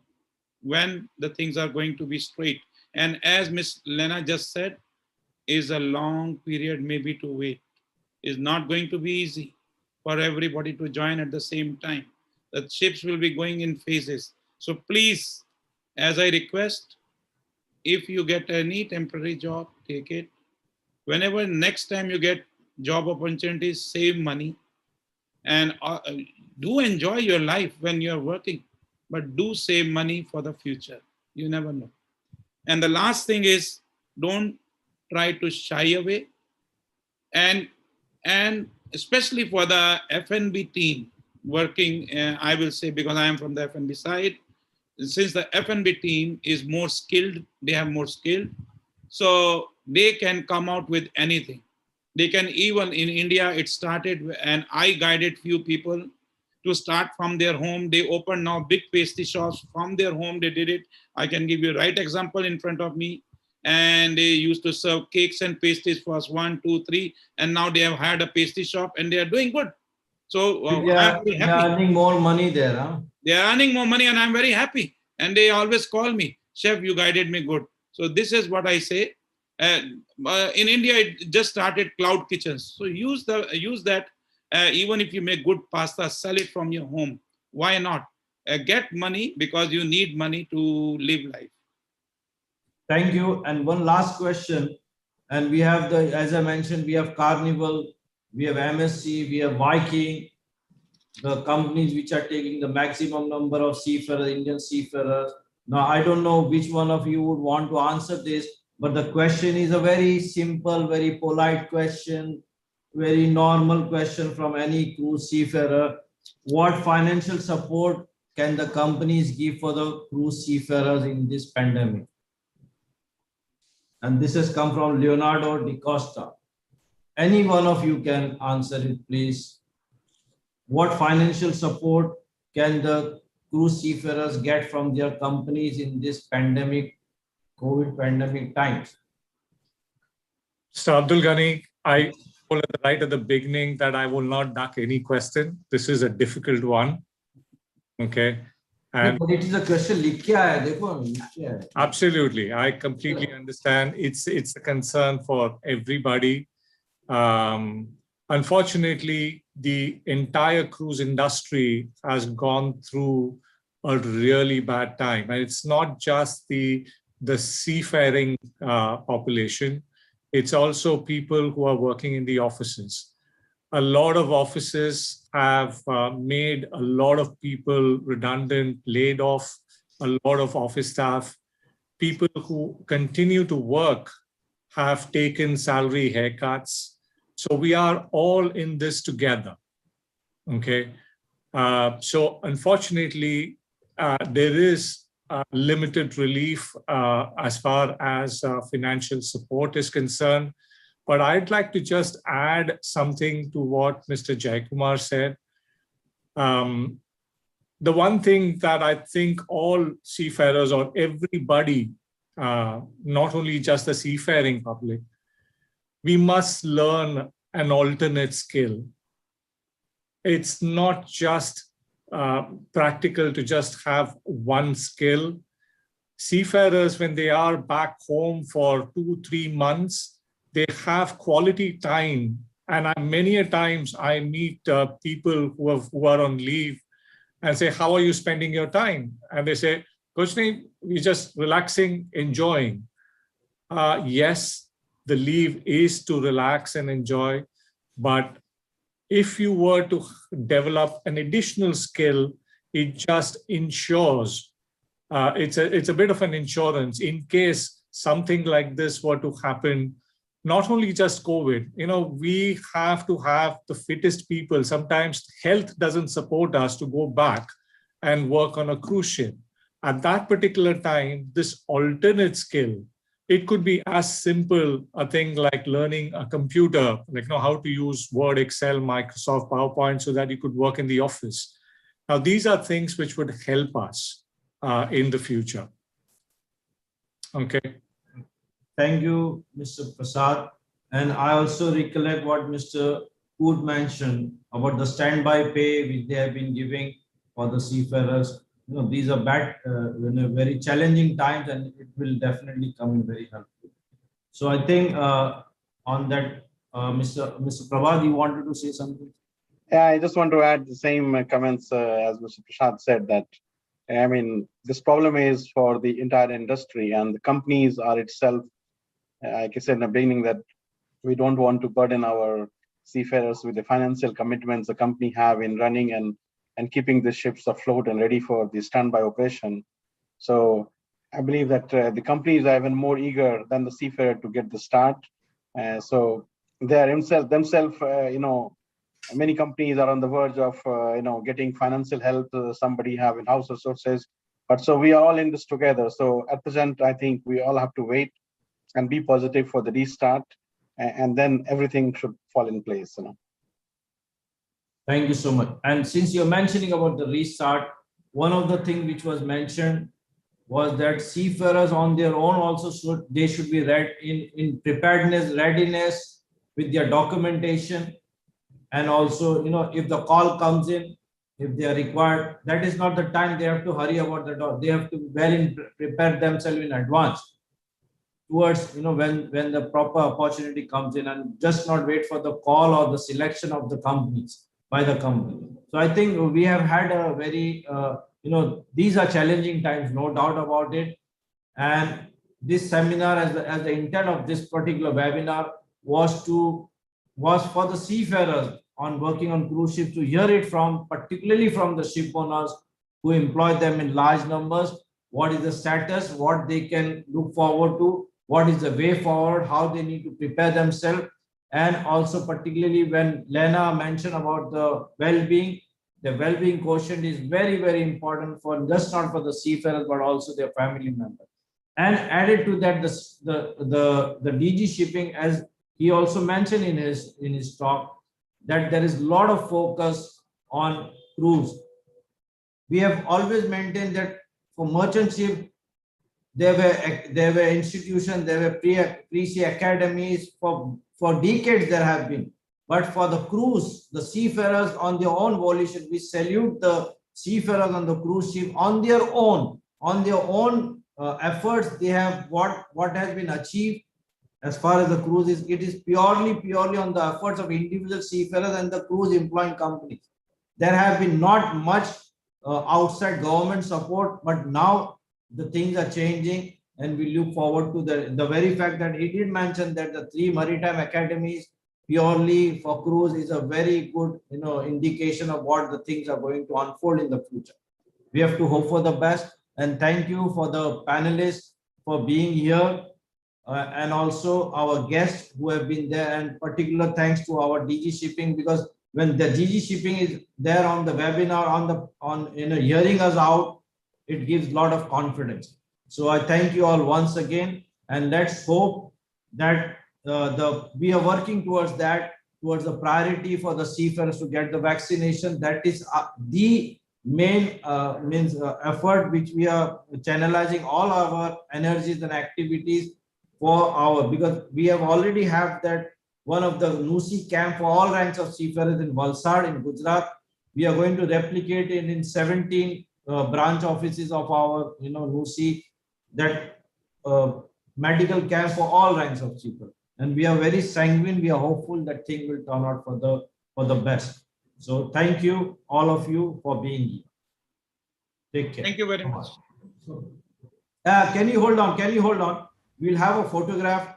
when the things are going to be straight. And as Ms. Lena just said, is a long period maybe to wait. It's not going to be easy for everybody to join at the same time. The ships will be going in phases. So please, as I request, if you get any temporary job, take it. Whenever next time you get job opportunities, save money and do enjoy your life when you're working, but do save money for the future. You never know. And the last thing is, don't try to shy away. And especially for the F&B team working, I will say, because I am from the F&B side, since the F&B team is more skilled, they have more skill, so they can come out with anything. They can, even in India, it started, and I guided few people to start from their home. They open now big pastry shops from their home. They did it. I can give you a right example in front of me. And they used to serve cakes and pastries for us, 1, 2, 3. And now they have hired a pastry shop and they are doing good. So I'm very happy. They are earning more money there, huh? They are earning more money and I'm very happy. And they always call me, Chef, you guided me good. So this is what I say. In India, it just started cloud kitchens. So use that. Even if you make good pasta, sell it from your home. Why not? Get money because you need money to live life. Thank you. And one last question. And we have as I mentioned, we have Carnival, we have MSC, we have Viking, the companies which are taking the maximum number of seafarers, Indian seafarers. Now, I don't know which one of you would want to answer this, but the question is a very simple, very polite question, very normal question from any cruise seafarer. What financial support can the companies give for the cruise seafarers in this pandemic? And this has come from Leonardo Di Costa. Any one of you can answer it, please. What financial support can the cruise seafarers get from their companies in this pandemic, COVID pandemic times? Mr. Abdul Ghani, I told right at the beginning that I will not duck any question. This is a difficult one. Okay. And but it is a question. Absolutely. I completely understand. It's a concern for everybody. Unfortunately, the entire cruise industry has gone through a really bad time. And it's not just the seafaring population. It's also people who are working in the offices. A lot of offices have made a lot of people redundant, laid off a lot of office staff. People who continue to work have taken salary haircuts. So we are all in this together, okay? So unfortunately, there is limited relief as far as financial support is concerned. But I'd like to just add something to what Mr. Jaikumar said. The one thing that I think all seafarers or everybody, not only just the seafaring public, we must learn an alternate skill. It's not just practical to just have one skill. Seafarers, when they are back home for 2-3 months, they have quality time. And many a times I meet people who are on leave and say, how are you spending your time? And they say, Coach Naeem, we're just relaxing, enjoying. Yes, the leave is to relax and enjoy, but if you were to develop an additional skill, it just ensures, it's a bit of an insurance in case something like this were to happen. Not only just COVID, we have to have the fittest people. Sometimes health doesn't support us to go back and work on a cruise ship. At that particular time, this alternate skill, it could be as simple a thing like learning a computer, like how to use Word, Excel, Microsoft, PowerPoint, so that you could work in the office. Now, these are things which would help us in the future. Okay. Thank you, Mr. Prasad. And I also recollect what Mr. Kood mentioned about the standby pay which they have been giving for the seafarers. These are very challenging times, and it will definitely come in very helpful. So I think on that, Mr. Prabhat, you wanted to say something? Yeah, I just want to add the same comments as Mr. Prasad said, that this problem is for the entire industry, and the companies are itself, like I said in the beginning, that we don't want to burden our seafarers with the financial commitments the company have in running and keeping the ships afloat and ready for the standby operation. So I believe that the companies are even more eager than the seafarer to get the start. So they are themselves, many companies are on the verge of, getting financial help. Somebody have in-house resources, but so we are all in this together. So at present, I think we all have to wait and be positive for the restart, and then everything should fall in place. Thank you so much. And since you're mentioning about the restart, one of the things which was mentioned was that seafarers on their own also should be in preparedness, readiness with their documentation. And also, if the call comes in, if they are required, that is not the time they have to hurry about the door. They have to prepare themselves in advance towards, when the proper opportunity comes in, and just not wait for the call or the selection of the companies by the company. So I think we have had a very, these are challenging times, no doubt about it. And this seminar, as the intent of this particular webinar was for the seafarers on working on cruise ships to hear it particularly from the ship owners who employ them in large numbers. What is the status, what they can look forward to, what is the way forward, how they need to prepare themselves. And also particularly when Lena mentioned about the well-being quotient is very, very important for just not for the seafarers, but also their family members. And added to that, the DG shipping, as he also mentioned in his talk, that there is a lot of focus on cruise. We have always maintained that for merchant ship, there were institutions, there were pre-sea academies for decades there have been. But for the cruise, the seafarers on their own volition, we salute the seafarers on the cruise ship on their own efforts. They have what has been achieved as far as the cruise is. It is purely on the efforts of individual seafarers and the cruise employing companies. There have been not much outside government support, but now the things are changing, and we look forward to the very fact that he did mention that the 3 maritime academies purely for cruise is a very good indication of what the things are going to unfold in the future. We have to hope for the best, and thank you for the panelists for being here, and also our guests who have been there, and particular thanks to our DG shipping, because when the DG shipping is there on the webinar, hearing us out, it gives a lot of confidence. So I thank you all once again, and let's hope that we are working towards that towards the priority for the seafarers to get the vaccination. That is the main effort which we are channelizing all our energies and activities for our, because we have already have that one of the NUSI camp for all ranks of seafarers in Valsad in Gujarat. We are going to replicate it in 17 branch offices of our NUSI, that medical camp for all ranks of seafarers. And we are very sanguine. We are hopeful that thing will turn out for the best. So thank you, all of you, for being here. Take care. Thank you very much. Can you hold on? Can you hold on? We'll have a photograph